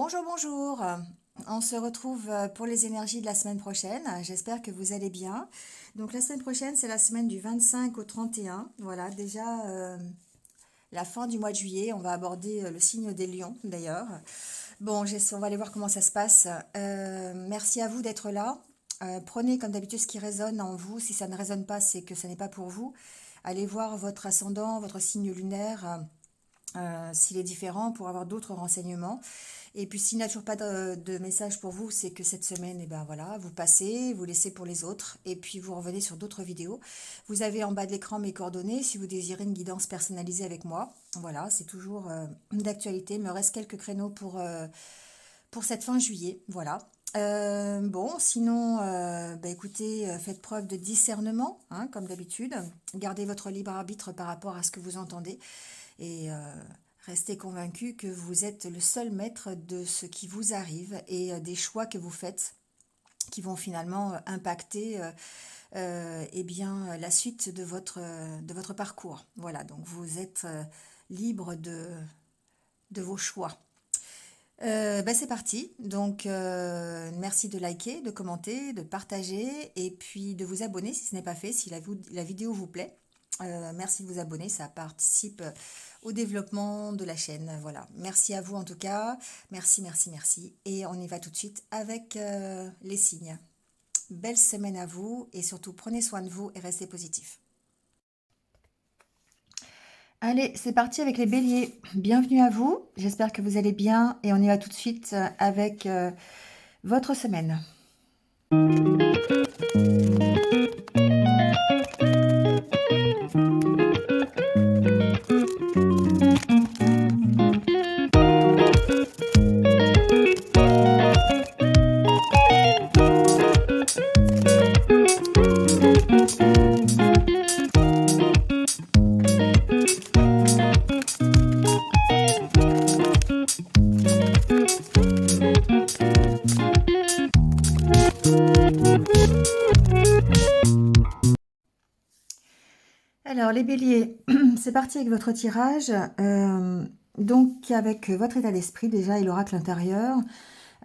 Bonjour, bonjour. On se retrouve pour les énergies de la semaine prochaine. J'espère que vous allez bien. Donc la semaine prochaine, c'est la semaine du 25 au 31. Voilà, déjà la fin du mois de juillet. On va aborder le signe des lions d'ailleurs. Bon, on va aller voir comment ça se passe. Merci à vous d'être là. Prenez comme d'habitude ce qui résonne en vous. Si ça ne résonne pas, c'est que ça n'est pas pour vous. Allez voir votre ascendant, votre signe lunaire. S'il est différent pour avoir d'autres renseignements. Et puis s'il n'y a toujours pas de message pour vous, c'est que cette semaine, eh ben voilà, vous passez, vous laissez pour les autres, et puis vous revenez sur d'autres vidéos. Vous avez en bas de l'écran mes coordonnées si vous désirez une guidance personnalisée avec moi. Voilà, c'est toujours d'actualité. Il me reste quelques créneaux pour cette fin juillet. Voilà. Bon, sinon, écoutez, faites preuve de discernement, hein, comme d'habitude. Gardez votre libre arbitre par rapport à ce que vous entendez. Et restez convaincu que vous êtes le seul maître de ce qui vous arrive et des choix que vous faites qui vont finalement impacter la suite de votre parcours. Voilà, donc vous êtes libre de vos choix. C'est parti. Donc, merci de liker, de commenter, de partager et puis de vous abonner si ce n'est pas fait, si la vidéo vous plaît. Merci de vous abonner, ça participe au développement de la chaîne. Voilà. Merci à vous en tout cas. Merci, merci, merci. Et on y va tout de suite avec les signes. Belle semaine à vous et surtout prenez soin de vous et restez positifs. Allez, c'est parti avec les béliers. Bienvenue à vous. J'espère que vous allez bien et on y va tout de suite avec votre semaine. Alors les béliers, c'est parti avec votre tirage. Donc avec votre état d'esprit déjà et l'oracle intérieur,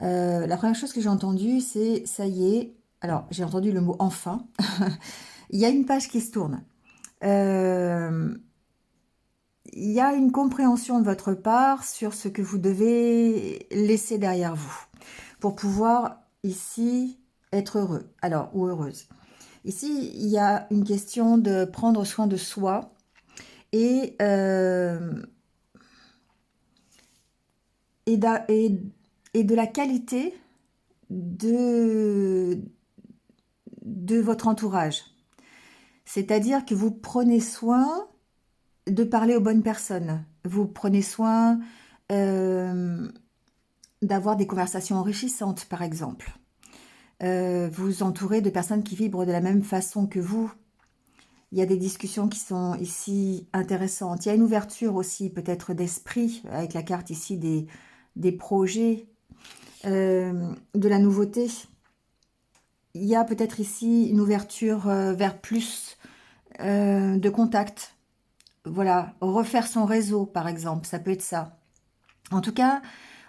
la première chose que j'ai entendue c'est ça y est. Alors j'ai entendu le mot enfin. Il y a une page qui se tourne. Il y a une compréhension de votre part sur ce que vous devez laisser derrière vous pour pouvoir ici être heureux, alors ou heureuse. Ici, il y a une question de prendre soin de soi et, et de la qualité de votre entourage. C'est-à-dire que vous prenez soin de parler aux bonnes personnes. Vous prenez soin d'avoir des conversations enrichissantes, par exemple. Vous entourez de personnes qui vibrent de la même façon que vous. Il y a des discussions qui sont ici intéressantes. Il y a une ouverture aussi peut-être d'esprit avec la carte ici des projets, de la nouveauté. Il y a peut-être ici une ouverture vers plus de contacts. Voilà, refaire son réseau par exemple, ça peut être ça. En tout cas,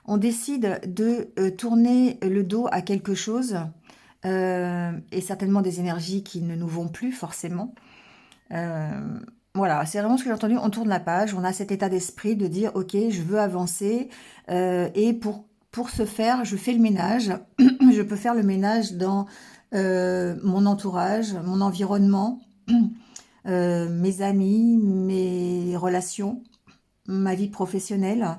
on décide de tourner le dos à quelque chose et certainement des énergies qui ne nous vont plus forcément. Voilà, c'est vraiment ce que j'ai entendu. On tourne la page, on a cet état d'esprit de dire ok, je veux avancer et pour ce faire, je fais le ménage. Je peux faire le ménage dans mon entourage, mon environnement, mes amis, mes relations, ma vie professionnelle,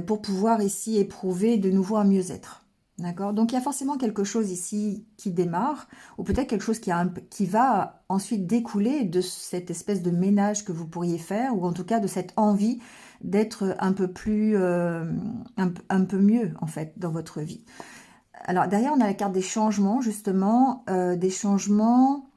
pour pouvoir ici éprouver de nouveau un mieux-être. D'accord? Donc il y a forcément quelque chose ici qui démarre, ou peut-être quelque chose qui va ensuite découler de cette espèce de ménage que vous pourriez faire, ou en tout cas de cette envie d'être un peu plus, un peu mieux en fait dans votre vie. Alors derrière on a la carte des changements justement, des changements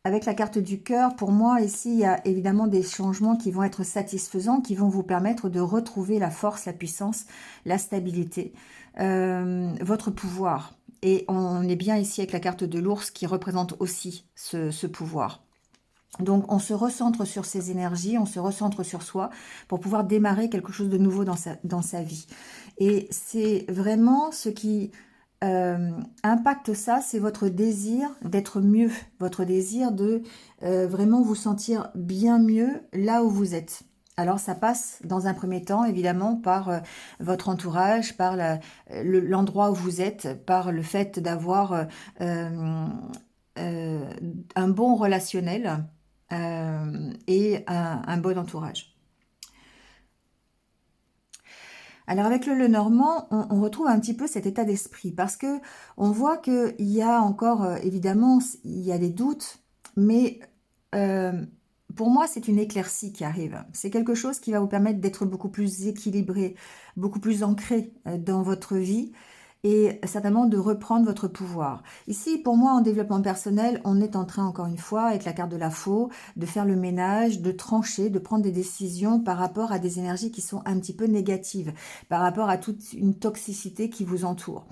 avec la carte du cœur. Pour moi ici il y a évidemment des changements qui vont être satisfaisants, qui vont vous permettre de retrouver la force, la puissance, la stabilité, votre pouvoir. Et on est bien ici avec la carte de l'ours qui représente aussi ce pouvoir. Donc, on se recentre sur ses énergies, on se recentre sur soi pour pouvoir démarrer quelque chose de nouveau dans sa vie. Et c'est vraiment ce qui impacte ça, c'est votre désir d'être mieux, votre désir de vraiment vous sentir bien mieux là où vous êtes. Alors, ça passe dans un premier temps, évidemment, par votre entourage, par l'endroit où vous êtes, par le fait d'avoir euh, un bon relationnel et un bon entourage. Alors avec le Lenormand, on retrouve un petit peu cet état d'esprit parce que on voit qu'il y a encore, évidemment, il y a des doutes, mais euh, pour moi, c'est une éclaircie qui arrive. C'est quelque chose qui va vous permettre d'être beaucoup plus équilibré, beaucoup plus ancré dans votre vie et certainement de reprendre votre pouvoir. Ici, pour moi, en développement personnel, on est en train, encore une fois, avec la carte de la faux, de faire le ménage, de trancher, de prendre des décisions par rapport à des énergies qui sont un petit peu négatives, par rapport à toute une toxicité qui vous entoure.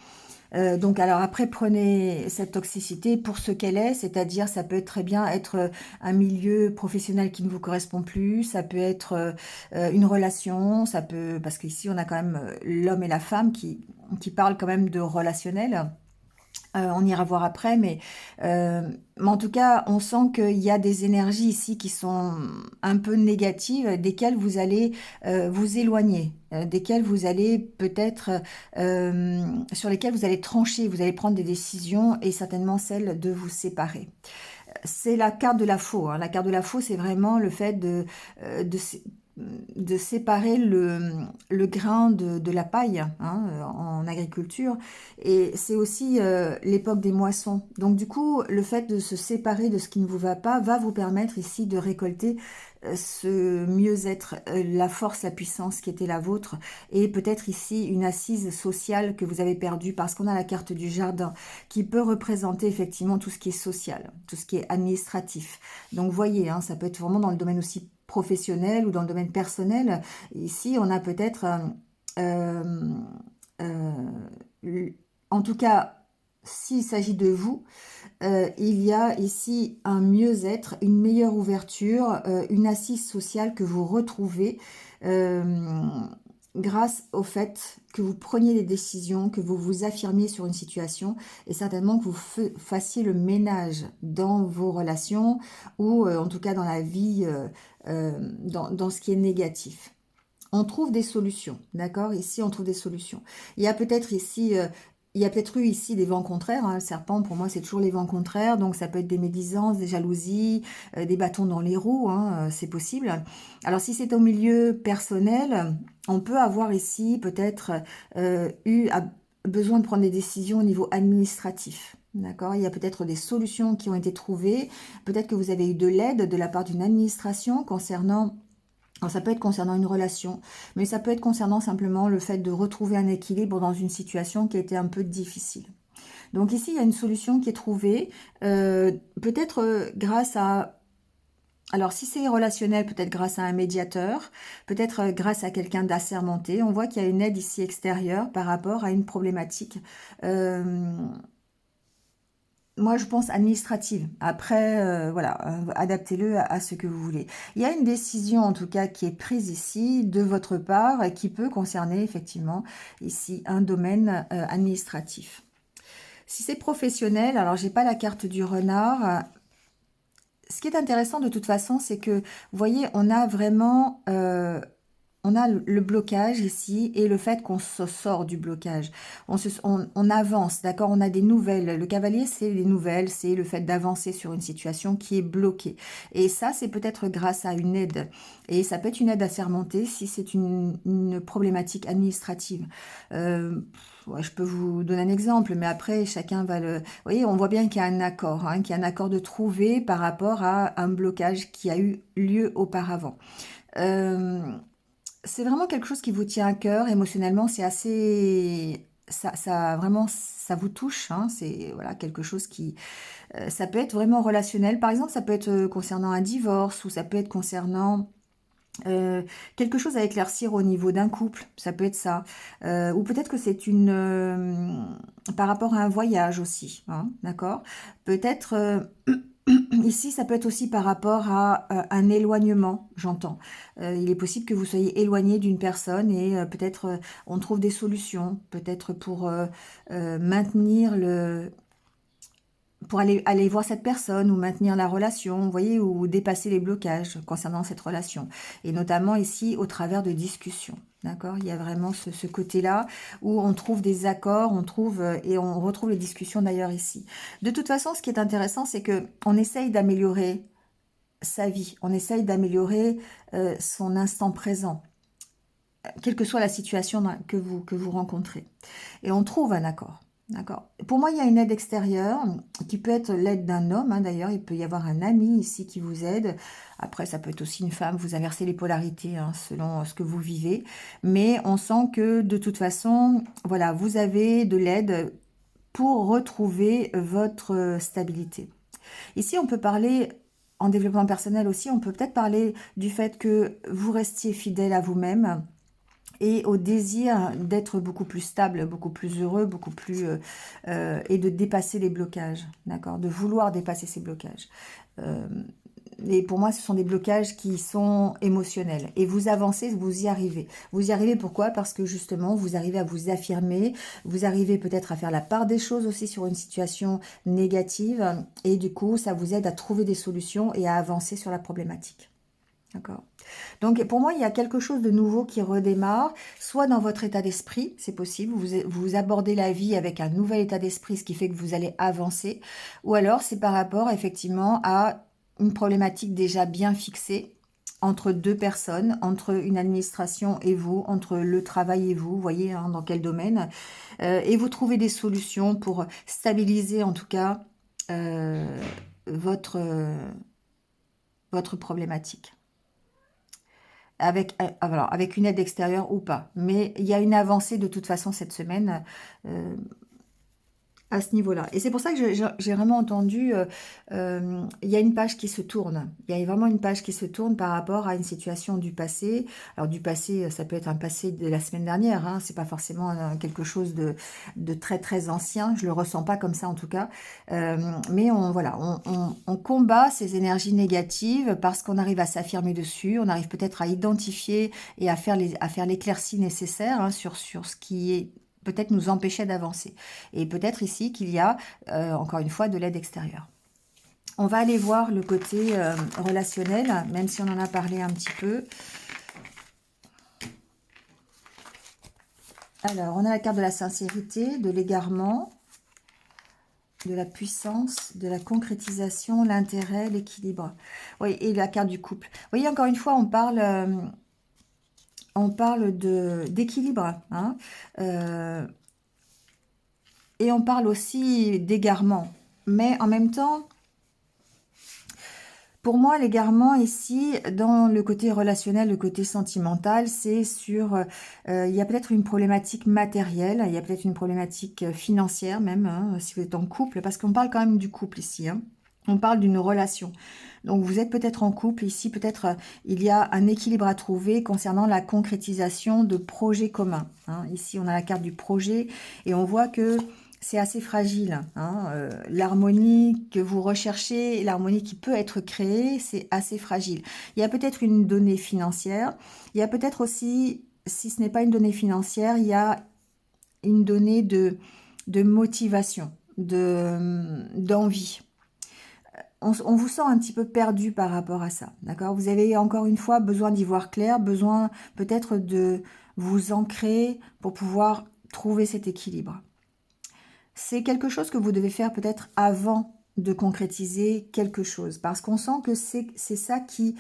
Donc alors après, prenez cette toxicité pour ce qu'elle est, c'est-à-dire ça peut très bien être un milieu professionnel qui ne vous correspond plus, ça peut être une relation, ça peut, parce qu'ici on a quand même l'homme et la femme qui parlent quand même de relationnel. On ira voir après, mais en tout cas, on sent qu'il y a des énergies ici qui sont un peu négatives, desquelles vous allez vous éloigner, desquelles vous allez peut-être, sur lesquelles vous allez trancher, vous allez prendre des décisions et certainement celle de vous séparer. C'est la carte de la faux. Hein. La carte de la faux, c'est vraiment le fait de séparer le grain de la paille hein, en agriculture. Et c'est aussi l'époque des moissons. Donc du coup, le fait de se séparer de ce qui ne vous va pas va vous permettre ici de récolter ce mieux-être, la force, la puissance qui était la vôtre. Et peut-être ici une assise sociale que vous avez perdue parce qu'on a la carte du jardin qui peut représenter effectivement tout ce qui est social, tout ce qui est administratif. Donc voyez, hein, ça peut être vraiment dans le domaine aussi professionnel ou dans le domaine personnel. Ici, on a peut-être, euh, en tout cas, s'il s'agit de vous, il y a ici un mieux-être, une meilleure ouverture, une assise sociale que vous retrouvez euh, grâce au fait que vous preniez des décisions, que vous vous affirmiez sur une situation et certainement que vous fassiez le ménage dans vos relations ou en tout cas dans la vie, dans ce qui est négatif. On trouve des solutions, d'accord? Ici, on trouve des solutions. Il y a peut-être ici, il y a peut-être eu ici des vents contraires. Hein. Le serpent, pour moi, c'est toujours les vents contraires. Donc, ça peut être des médisances, des jalousies, des bâtons dans les roues. Hein, c'est possible. Alors, si c'est au milieu personnel, on peut avoir ici peut-être besoin de prendre des décisions au niveau administratif. D'accord? Il y a peut-être des solutions qui ont été trouvées. Peut-être que vous avez eu de l'aide de la part d'une administration concernant. Alors, ça peut être concernant une relation, mais ça peut être concernant simplement le fait de retrouver un équilibre dans une situation qui a été un peu difficile. Donc ici, il y a une solution qui est trouvée, peut-être grâce à... Alors si c'est relationnel, peut-être grâce à un médiateur, peut-être grâce à quelqu'un d'assermenté. On voit qu'il y a une aide ici extérieure par rapport à une problématique. Euh, Moi, je pense administrative. Après, voilà, adaptez-le à ce que vous voulez. Il y a une décision, en tout cas, qui est prise ici de votre part et qui peut concerner effectivement ici un domaine administratif. Si c'est professionnel, alors j'ai pas la carte du renard. Ce qui est intéressant de toute façon, c'est que, vous voyez, on a vraiment on a le blocage ici et le fait qu'on se sort du blocage. On avance, d'accord? On a des nouvelles. Le cavalier, c'est les nouvelles, c'est le fait d'avancer sur une situation qui est bloquée. Et ça, c'est peut-être grâce à une aide. Et ça peut être une aide assermentée si c'est une problématique administrative. Ouais, je peux vous donner un exemple, mais après, chacun va le... Vous voyez, on voit bien qu'il y a un accord, hein, qu'il y a un accord de trouver par rapport à un blocage qui a eu lieu auparavant. Euh, c'est vraiment quelque chose qui vous tient à cœur émotionnellement, c'est assez ça vraiment ça vous touche hein, c'est voilà quelque chose qui ça peut être vraiment relationnel. Par exemple, ça peut être concernant un divorce ou ça peut être concernant euh, quelque chose à éclaircir au niveau d'un couple, ça peut être ça. Ou peut-être que c'est une par rapport à un voyage aussi, hein, d'accord? Peut-être Ici, ça peut être aussi par rapport à un éloignement, j'entends. Il est possible que vous soyez éloigné d'une personne et peut-être on trouve des solutions, peut-être pour maintenir pour aller voir cette personne ou maintenir la relation, vous voyez, ou dépasser les blocages concernant cette relation. Et notamment ici, au travers de discussions. D'accord? Il y a vraiment ce côté-là où on trouve des accords, on trouve et on retrouve les discussions d'ailleurs ici. De toute façon, ce qui est intéressant, c'est que on essaye d'améliorer sa vie, on essaye d'améliorer son instant présent, quelle que soit la situation que vous rencontrez. Et on trouve un accord. D'accord. Pour moi, il y a une aide extérieure qui peut être l'aide d'un homme. D'ailleurs, il peut y avoir un ami ici qui vous aide. Après, ça peut être aussi une femme. Vous inversez les polarités selon ce que vous vivez. Mais on sent que de toute façon, voilà, vous avez de l'aide pour retrouver votre stabilité. Ici, on peut parler, en développement personnel aussi, on peut peut-être parler du fait que vous restiez fidèle à vous-même et au désir d'être beaucoup plus stable, beaucoup plus heureux, beaucoup plus et de dépasser les blocages, d'accord, de vouloir dépasser ces blocages. Euh, et pour moi, ce sont des blocages qui sont émotionnels. Et vous avancez, vous y arrivez. Vous y arrivez pourquoi? Parce que justement, vous arrivez à vous affirmer, vous arrivez peut-être à faire la part des choses aussi sur une situation négative. Et du coup, ça vous aide à trouver des solutions et à avancer sur la problématique. D'accord. Donc pour moi, il y a quelque chose de nouveau qui redémarre, soit dans votre état d'esprit, c'est possible, vous abordez la vie avec un nouvel état d'esprit, ce qui fait que vous allez avancer, ou alors c'est par rapport effectivement à une problématique déjà bien fixée entre deux personnes, entre une administration et vous, entre le travail et vous voyez dans quel domaine, et vous trouvez des solutions pour stabiliser en tout cas euh, votre, votre problématique avec une aide extérieure ou pas. Mais il y a une avancée de toute façon cette semaine euh, à ce niveau-là. Et c'est pour ça que j'ai vraiment entendu, il y a une page qui se tourne. Il y a vraiment une page qui se tourne par rapport à une situation du passé. Alors du passé, ça peut être un passé de la semaine dernière, c'est pas forcément quelque chose de très très ancien. Je le ressens pas comme ça en tout cas. Mais voilà, on combat ces énergies négatives parce qu'on arrive à s'affirmer dessus. On arrive peut-être à identifier et à faire l'éclaircie nécessaire sur ce qui est peut-être nous empêchait d'avancer. Et peut-être ici qu'il y a, encore une fois, de l'aide extérieure. On va aller voir le côté relationnel, même si on en a parlé un petit peu. Alors, on a la carte de la sincérité, de l'égarement, de la puissance, de la concrétisation, l'intérêt, l'équilibre. Oui, et la carte du couple. Vous voyez, encore une fois, on parle d'équilibre, et on parle aussi d'égarement. Mais en même temps, pour moi, l'égarement ici, dans le côté relationnel, le côté sentimental, c'est sur... il y a peut-être une problématique matérielle, il y a peut-être une problématique financière même, si vous êtes en couple, parce qu'on parle quand même du couple ici. On parle d'une relation. Donc vous êtes peut-être en couple, ici peut-être il y a un équilibre à trouver concernant la concrétisation de projets communs. Ici on a la carte du projet et on voit que c'est assez fragile. L'harmonie que vous recherchez, l'harmonie qui peut être créée, c'est assez fragile. Il y a peut-être une donnée financière. Il y a peut-être aussi, si ce n'est pas une donnée financière, il y a une donnée de motivation, d'envie. On vous sent un petit peu perdu par rapport à ça. D'accord? Vous avez encore une fois besoin d'y voir clair, besoin peut-être de vous ancrer pour pouvoir trouver cet équilibre. C'est quelque chose que vous devez faire peut-être avant de concrétiser quelque chose. Parce qu'on sent que c'est ça qui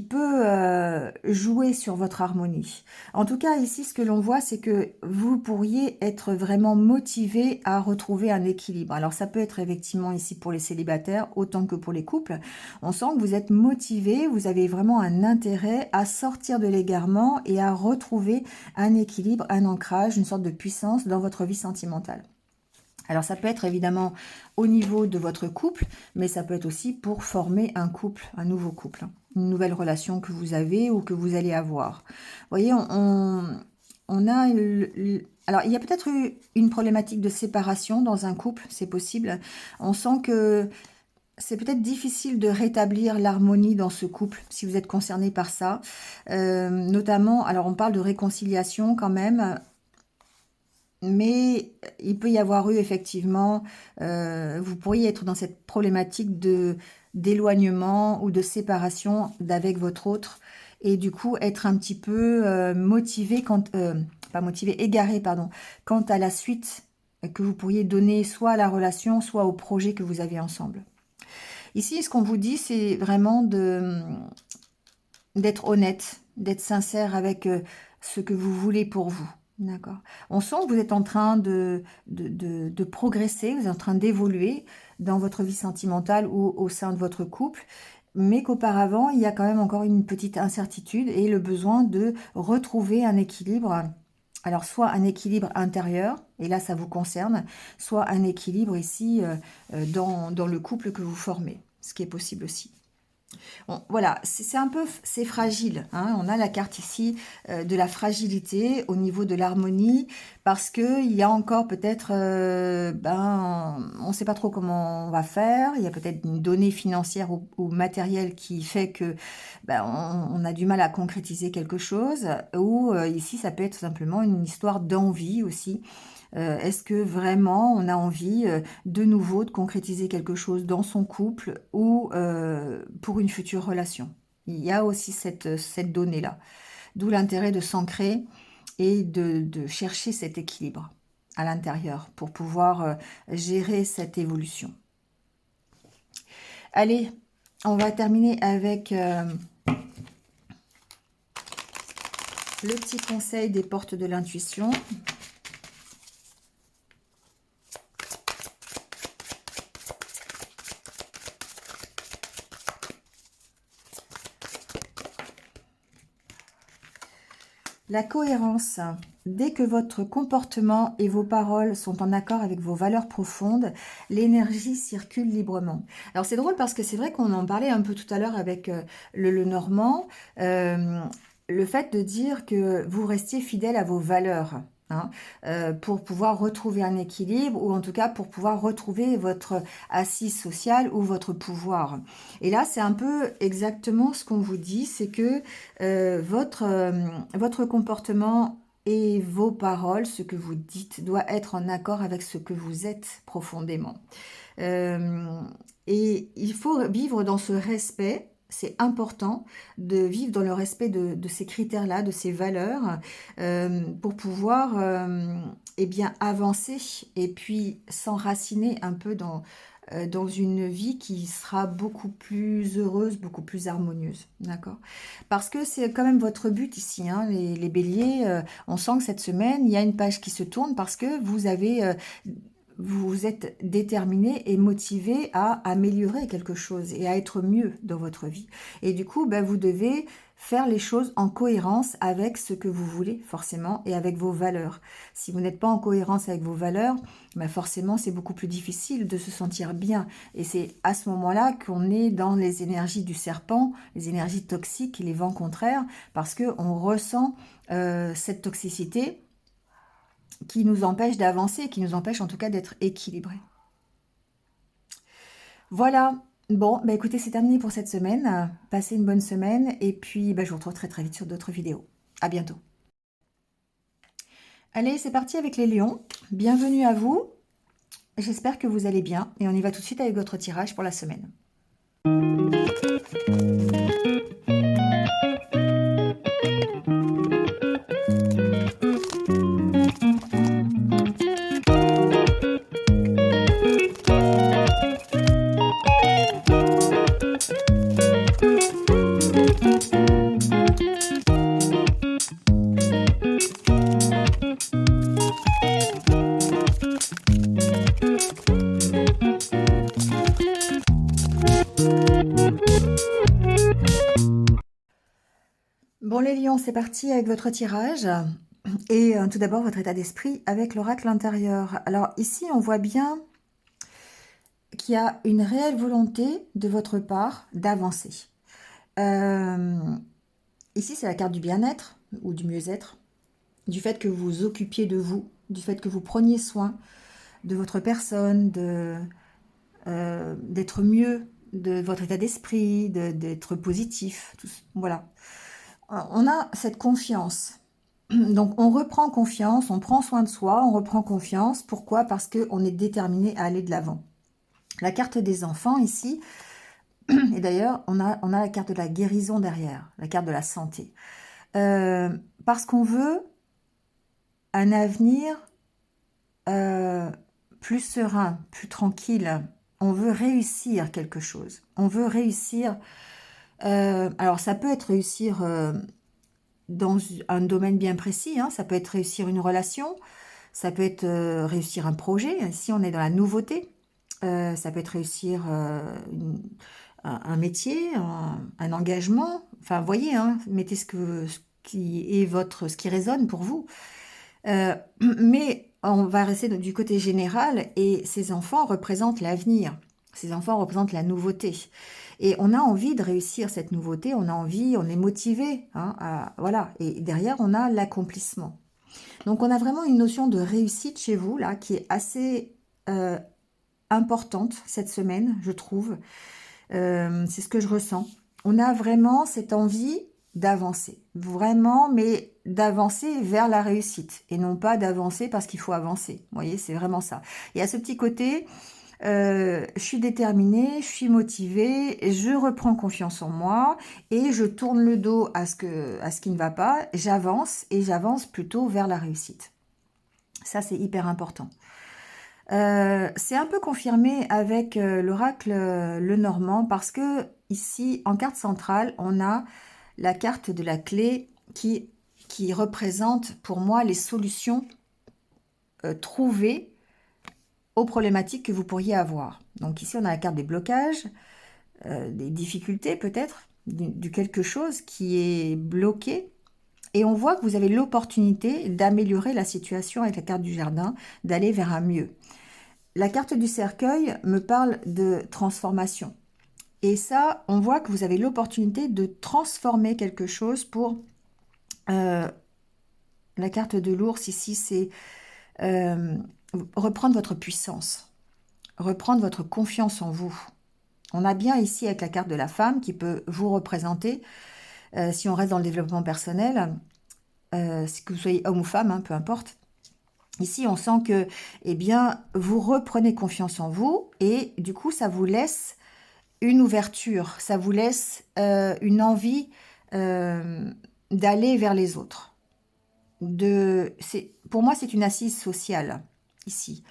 peut jouer sur votre harmonie. En tout cas, ici, ce que l'on voit, c'est que vous pourriez être vraiment motivé à retrouver un équilibre. Alors, ça peut être effectivement ici pour les célibataires, autant que pour les couples. On sent que vous êtes motivé, vous avez vraiment un intérêt à sortir de l'égarement et à retrouver un équilibre, un ancrage, une sorte de puissance dans votre vie sentimentale. Alors ça peut être évidemment au niveau de votre couple, mais ça peut être aussi pour former un couple, un nouveau couple, une nouvelle relation que vous avez ou que vous allez avoir. Vous voyez, On a alors, il y a peut-être eu une problématique de séparation dans un couple, c'est possible. On sent que c'est peut-être difficile de rétablir l'harmonie dans ce couple, si vous êtes concerné par ça. Notamment, alors on parle de réconciliation quand même, mais il peut y avoir eu effectivement, vous pourriez être dans cette problématique de d'éloignement ou de séparation d'avec votre autre, et du coup être un petit peu motivé pas motivé, égaré, pardon, quant à la suite que vous pourriez donner soit à la relation, soit au projet que vous avez ensemble. Ici, ce qu'on vous dit, c'est vraiment d'être honnête, d'être sincère avec ce que vous voulez pour vous. D'accord. On sent que vous êtes en train de progresser, vous êtes en train d'évoluer dans votre vie sentimentale ou au sein de votre couple, mais qu'auparavant, il y a quand même encore une petite incertitude et le besoin de retrouver un équilibre. Alors, soit un équilibre intérieur, et là, ça vous concerne, soit un équilibre ici dans le couple que vous formez, ce qui est possible aussi. Bon, voilà, c'est un peu, c'est fragile, hein. On a la carte ici de la fragilité au niveau de l'harmonie, parce que il y a encore peut-être, on ne sait pas trop comment on va faire. Il y a peut-être une donnée financière ou matérielle qui fait que on a du mal à concrétiser quelque chose. Ou ici, ça peut être simplement une histoire d'envie aussi. Est-ce que vraiment on a envie de nouveau de concrétiser quelque chose dans son couple ou pour une future relation? Il y a aussi cette donnée-là. D'où l'intérêt de s'ancrer et de chercher cet équilibre à l'intérieur pour pouvoir gérer cette évolution. Allez, on va terminer avec le petit conseil des portes de l'intuition. La cohérence. Dès que votre comportement et vos paroles sont en accord avec vos valeurs profondes, l'énergie circule librement. Alors c'est drôle parce que c'est vrai qu'on en parlait un peu tout à l'heure avec le Normand, le fait de dire que vous restiez fidèle à vos valeurs. Hein, pour pouvoir retrouver un équilibre ou en tout cas pour pouvoir retrouver votre assise sociale ou votre pouvoir. Et là, c'est un peu exactement ce qu'on vous dit, c'est que votre comportement et vos paroles, ce que vous dites, doit être en accord avec ce que vous êtes profondément. Euh, et il faut vivre dans ce respect. C'est important de vivre dans le respect de ces critères-là, de ces valeurs, pour pouvoir eh bien, avancer et puis s'enraciner un peu dans une vie qui sera beaucoup plus heureuse, beaucoup plus harmonieuse. D'accord? Parce que c'est quand même votre but ici, hein, les béliers. On sent que cette semaine, il y a une page qui se tourne parce que vous êtes déterminé et motivé à améliorer quelque chose et à être mieux dans votre vie. Et du coup, vous devez faire les choses en cohérence avec ce que vous voulez, forcément, et avec vos valeurs. Si vous n'êtes pas en cohérence avec vos valeurs, forcément, c'est beaucoup plus difficile de se sentir bien. Et c'est à ce moment-là qu'on est dans les énergies du serpent, les énergies toxiques, les vents contraires, parce qu'on ressent cette toxicité qui nous empêche d'avancer, qui nous empêche en tout cas d'être équilibrés. Voilà, bon, écoutez, c'est terminé pour cette semaine. Passez une bonne semaine et puis je vous retrouve très très vite sur d'autres vidéos. À bientôt. Allez, c'est parti avec les lions. Bienvenue à vous. J'espère que vous allez bien et on y va tout de suite avec votre tirage pour la semaine. Bon les lions, c'est parti avec votre tirage. Et tout d'abord, votre état d'esprit avec l'oracle intérieur. Alors ici, on voit bien qu'il y a une réelle volonté de votre part d'avancer. Ici, c'est la carte du bien-être ou du mieux-être. du fait que vous vous occupiez de vous, du fait que vous preniez soin de votre personne, d'être mieux, de votre état d'esprit, d'être positif. Voilà. On a cette confiance. Donc on reprend confiance, on prend soin de soi, on reprend confiance. Pourquoi? Parce qu'on est déterminé à aller de l'avant. La carte des enfants ici, et d'ailleurs on a la carte de la guérison derrière, la carte de la santé. Parce qu'on veut un avenir plus serein, plus tranquille. On veut réussir quelque chose. On veut réussir. Alors ça peut être réussir dans un domaine bien précis. Hein. Ça peut être réussir une relation. Ça peut être réussir un projet. Si on est dans la nouveauté, ça peut être réussir un métier, un engagement. Enfin, voyez, hein, mettez ce qui est ce qui résonne pour vous. Mais on va rester du côté général et ces enfants représentent l'avenir. Ces enfants représentent la nouveauté. Et on a envie de réussir cette nouveauté, on a envie, on est motivé. Hein, voilà. Et derrière, on a l'accomplissement. Donc, on a vraiment une notion de réussite chez vous, là, qui est assez importante cette semaine, je trouve. C'est ce que je ressens. On a vraiment cette envie d'avancer, vraiment, mais d'avancer vers la réussite et non pas d'avancer parce qu'il faut avancer. Vous voyez, c'est vraiment ça. Il y a ce petit côté, je suis déterminée, je suis motivée, je reprends confiance en moi et je tourne le dos à ce qui ne va pas, j'avance et j'avance plutôt vers la réussite. Ça, c'est hyper important. C'est un peu confirmé avec l'oracle Lenormand parce que ici, en carte centrale, on a la carte de la clé qui représente pour moi les solutions trouvées aux problématiques que vous pourriez avoir. Donc ici, on a la carte des blocages, des difficultés peut-être, du quelque chose qui est bloqué. Et on voit que vous avez l'opportunité d'améliorer la situation avec la carte du jardin, d'aller vers un mieux. La carte du cercueil me parle de transformation. Et ça, on voit que vous avez l'opportunité de transformer quelque chose pour... la carte de l'ours, ici, c'est reprendre votre puissance, reprendre votre confiance en vous. On a bien ici avec la carte de la femme qui peut vous représenter, si on reste dans le développement personnel, que vous soyez homme ou femme, hein, peu importe. Ici, on sent que, eh bien, vous reprenez confiance en vous et du coup, ça vous laisse une ouverture, ça vous laisse une envie d'aller vers les autres. Pour moi, c'est une assise sociale ici.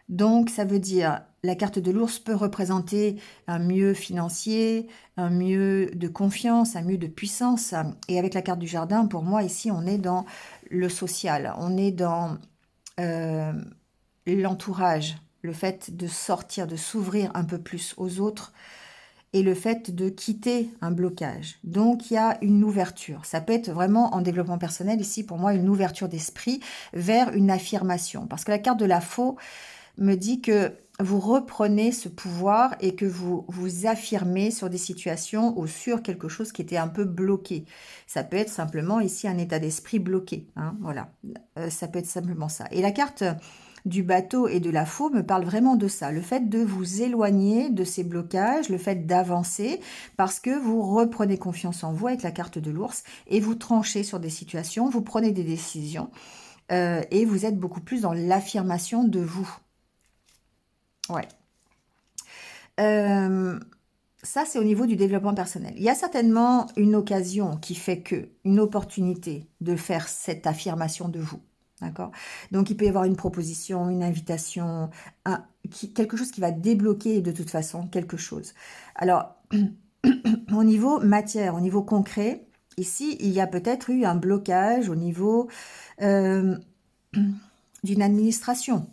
Donc, ça veut dire, la carte de l'ours peut représenter un mieux financier, un mieux de confiance, un mieux de puissance. Et avec la carte du jardin, pour moi, ici, on est dans le social, on est dans l'entourage, le fait de sortir, de s'ouvrir un peu plus aux autres et le fait de quitter un blocage. Donc, il y a une ouverture. Ça peut être vraiment en développement personnel, ici, pour moi, une ouverture d'esprit vers une affirmation. Parce que la carte de la faux me dit que vous reprenez ce pouvoir et que vous vous affirmez sur des situations ou sur quelque chose qui était un peu bloqué. Ça peut être simplement ici un état d'esprit bloqué. Hein, voilà, ça peut être simplement ça. Et la carte du bateau et de la faux me parle vraiment de ça, le fait de vous éloigner de ces blocages, le fait d'avancer parce que vous reprenez confiance en vous avec la carte de l'ours et vous tranchez sur des situations, vous prenez des décisions et vous êtes beaucoup plus dans l'affirmation de vous. Ouais. Ça, c'est au niveau du développement personnel. Il y a certainement une occasion qui fait que, une opportunité de faire cette affirmation de vous. D'accord? Donc, il peut y avoir une proposition, une invitation, quelque chose qui va débloquer de toute façon quelque chose. Alors, au niveau matière, au niveau concret, ici, il y a peut-être eu un blocage au niveau d'une administration.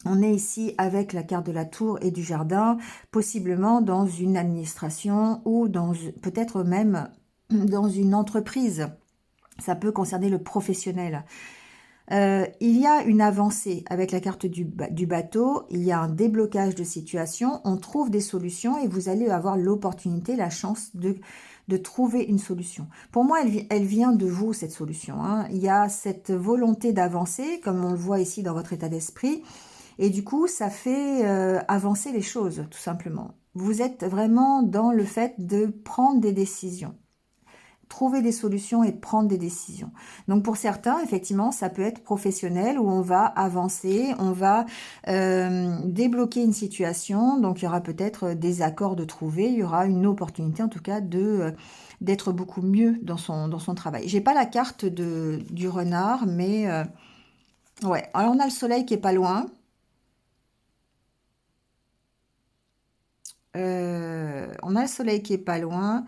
On est ici avec la carte de la tour et du jardin, possiblement dans une administration ou peut-être même dans une entreprise. Ça peut concerner le professionnel. Il y a une avancée avec la carte du bateau, il y a un déblocage de situation, on trouve des solutions et vous allez avoir l'opportunité, la chance de trouver une solution. Pour moi, elle vient de vous, cette solution, hein. Il y a cette volonté d'avancer, comme on le voit ici dans votre état d'esprit, et du coup, ça fait avancer les choses, tout simplement. Vous êtes vraiment dans le fait de prendre des décisions. Trouver des solutions et prendre des décisions. Donc pour certains, effectivement, ça peut être professionnel où on va avancer, on va débloquer une situation. Donc il y aura peut-être des accords de trouver, il y aura une opportunité en tout cas d'être beaucoup mieux dans son travail. J'ai pas la carte du renard, mais ouais. Alors on a le soleil qui est pas loin. On a le soleil qui est pas loin.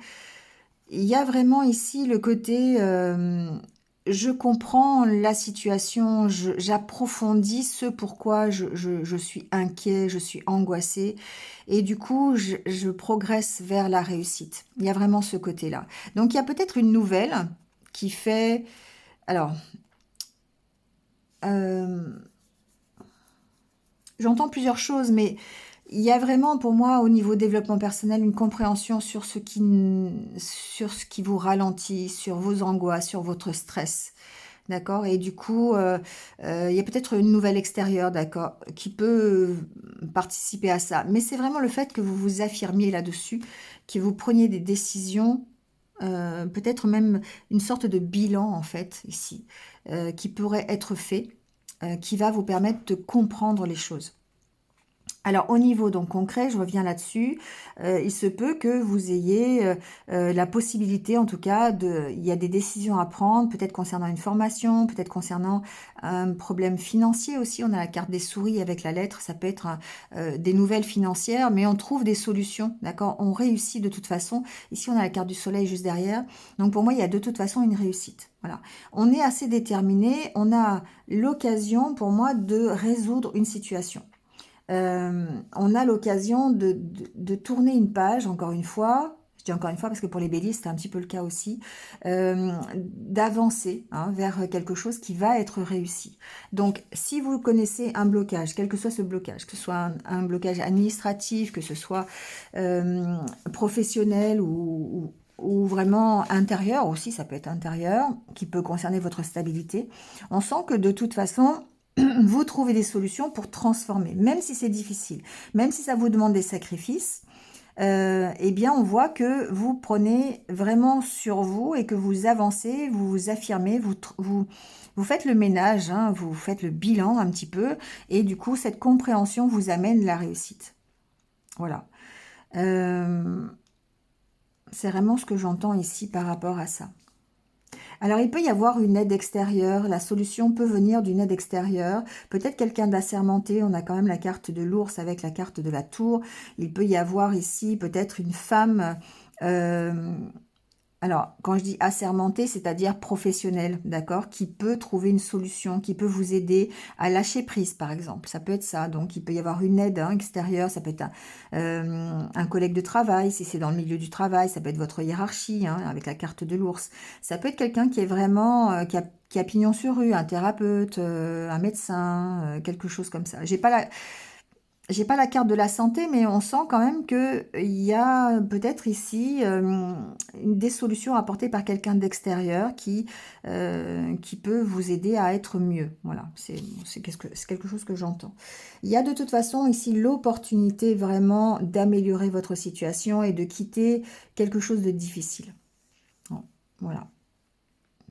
Il y a vraiment ici le côté, je comprends la situation, j'approfondis ce pourquoi je suis inquiet, je suis angoissée, et du coup, je progresse vers la réussite. Il y a vraiment ce côté-là. Donc, il y a peut-être une nouvelle qui fait... Alors, euh, j'entends plusieurs choses, mais il y a vraiment pour moi au niveau développement personnel une compréhension sur ce qui vous ralentit, sur vos angoisses, sur votre stress. D'accord? Et du coup, il y a peut-être une nouvelle extérieure, d'accord, qui peut participer à ça. Mais c'est vraiment le fait que vous vous affirmiez là-dessus, que vous preniez des décisions, peut-être même une sorte de bilan, en fait, ici, qui pourrait être fait, qui va vous permettre de comprendre les choses. Alors au niveau donc concret, je reviens là-dessus, il se peut que vous ayez la possibilité, en tout cas, il y a des décisions à prendre, peut-être concernant une formation, peut-être concernant un problème financier aussi. On a la carte des souris avec la lettre, ça peut être des nouvelles financières, mais on trouve des solutions, d'accord? On réussit de toute façon. Ici, on a la carte du soleil juste derrière. Donc pour moi, il y a de toute façon une réussite. Voilà. On est assez déterminé, on a l'occasion pour moi de résoudre une situation. On a l'occasion de tourner une page, encore une fois, je dis encore une fois parce que pour les béliers, c'est un petit peu le cas aussi, d'avancer hein, vers quelque chose qui va être réussi. Donc, si vous connaissez un blocage, quel que soit ce blocage, que ce soit un blocage administratif, que ce soit professionnel ou vraiment intérieur aussi, ça peut être intérieur, qui peut concerner votre stabilité, on sent que de toute façon, vous trouvez des solutions pour transformer, même si c'est difficile, même si ça vous demande des sacrifices, eh bien on voit que vous prenez vraiment sur vous et que vous avancez, vous vous affirmez, vous faites le ménage, hein, vous faites le bilan un petit peu, et du coup cette compréhension vous amène la réussite. Voilà. Euh, c'est vraiment ce que j'entends ici par rapport à ça. Alors, il peut y avoir une aide extérieure. La solution peut venir d'une aide extérieure. Peut-être quelqu'un d'assermenté. On a quand même la carte de l'ours avec la carte de la tour. Il peut y avoir ici peut-être une femme... euh, alors, quand je dis assermenté, c'est-à-dire professionnel, d'accord, qui peut trouver une solution, qui peut vous aider à lâcher prise, par exemple. Ça peut être ça. Donc, il peut y avoir une aide hein, extérieure. Ça peut être un collègue de travail, si c'est dans le milieu du travail. Ça peut être votre hiérarchie, hein, avec la carte de l'ours. Ça peut être quelqu'un qui est vraiment, qui a pignon sur rue, un thérapeute, un médecin, quelque chose comme ça. J'ai pas la carte de la santé, mais on sent quand même que il y a peut-être ici des solutions apportées par quelqu'un d'extérieur qui peut vous aider à être mieux. Voilà, c'est quelque chose que j'entends. Il y a de toute façon ici l'opportunité vraiment d'améliorer votre situation et de quitter quelque chose de difficile. Bon, voilà.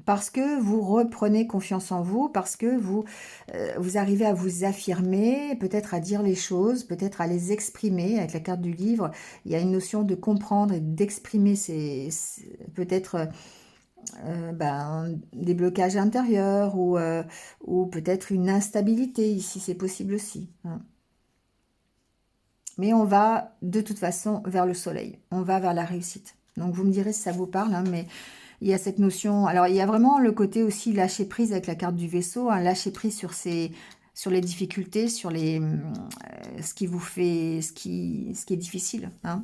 Parce que vous reprenez confiance en vous, parce que vous arrivez à vous affirmer, peut-être à dire les choses, peut-être à les exprimer. Avec la carte du livre, il y a une notion de comprendre et d'exprimer peut-être des blocages intérieurs ou peut-être une instabilité, ici c'est possible aussi, hein. Mais on va de toute façon vers le soleil, on va vers la réussite. Donc vous me direz si ça vous parle, hein, mais il y a cette notion. Alors il y a vraiment le côté aussi lâcher prise avec la carte du vaisseau, hein, lâcher prise sur les difficultés, sur ce qui vous fait, ce qui est difficile, hein.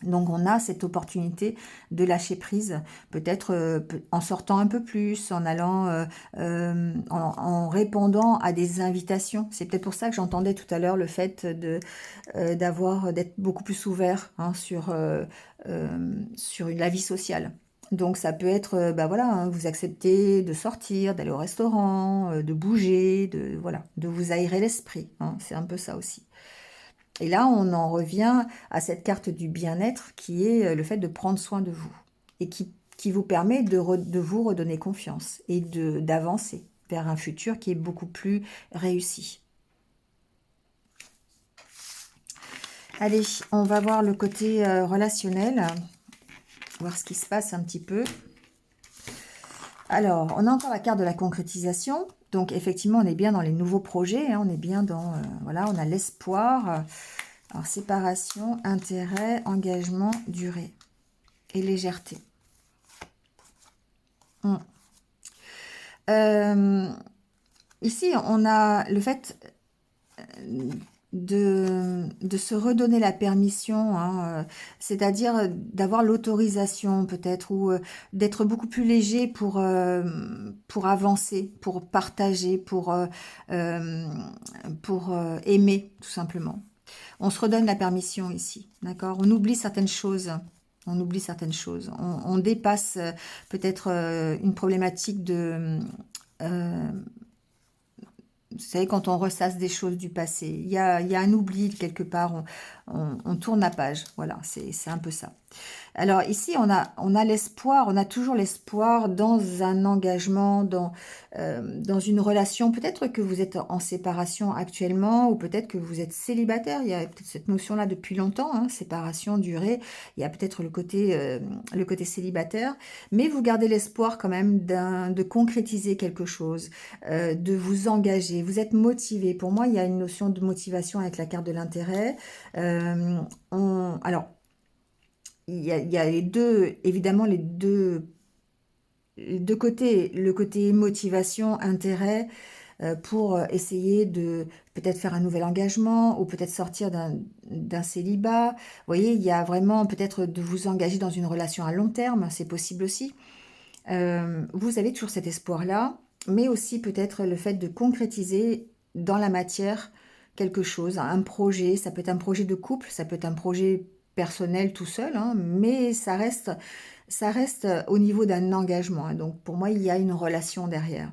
Donc on a cette opportunité de lâcher prise, peut-être en sortant un peu plus, en allant, en répondant à des invitations. C'est peut-être pour ça que j'entendais tout à l'heure le fait d'être beaucoup plus ouvert, hein, sur la vie sociale. Donc ça peut être, bah voilà, hein, vous acceptez de sortir, d'aller au restaurant, de bouger, voilà, de vous aérer l'esprit, hein, c'est un peu ça aussi. Et là, on en revient à cette carte du bien-être qui est le fait de prendre soin de vous et qui vous permet de vous redonner confiance et d'avancer vers un futur qui est beaucoup plus réussi. Allez, on va voir le côté relationnel, voir ce qui se passe un petit peu. Alors, on a encore la carte de la concrétisation. Donc, effectivement, on est bien dans les nouveaux projets. Hein, on est bien dans... voilà, on a l'espoir. Alors, séparation, intérêt, engagement, durée et légèreté. Ici, on a le fait de se redonner la permission, hein, c'est-à-dire d'avoir l'autorisation peut-être, ou d'être beaucoup plus léger pour avancer, pour partager, pour aimer, tout simplement. On se redonne la permission ici, d'accord? On oublie certaines choses. On oublie certaines choses. On dépasse peut-être une problématique euh, vous savez, quand on ressasse des choses du passé, il y a un oubli quelque part, on tourne la page. Voilà, c'est un peu ça. Alors ici, on a l'espoir, on a toujours l'espoir dans un engagement, dans une relation. Peut-être que vous êtes en séparation actuellement, ou peut-être que vous êtes célibataire. Il y a peut-être cette notion-là depuis longtemps, hein, séparation, durée. Il y a peut-être le côté célibataire, mais vous gardez l'espoir quand même de concrétiser quelque chose, de vous engager. Vous êtes motivé. Pour moi, il y a une notion de motivation avec la carte de l'intérêt. Alors, il y a les deux, évidemment, les deux côtés. Le côté motivation, intérêt, pour essayer de peut-être faire un nouvel engagement ou peut-être sortir d'un célibat. Vous voyez, il y a vraiment peut-être de vous engager dans une relation à long terme, c'est possible aussi. Vous avez toujours cet espoir-là, mais aussi peut-être le fait de concrétiser dans la matière quelque chose, un projet. Ça peut être un projet de couple, ça peut être un projet personnel tout seul, hein, mais ça reste au niveau d'un engagement, hein. Donc pour moi, il y a une relation derrière.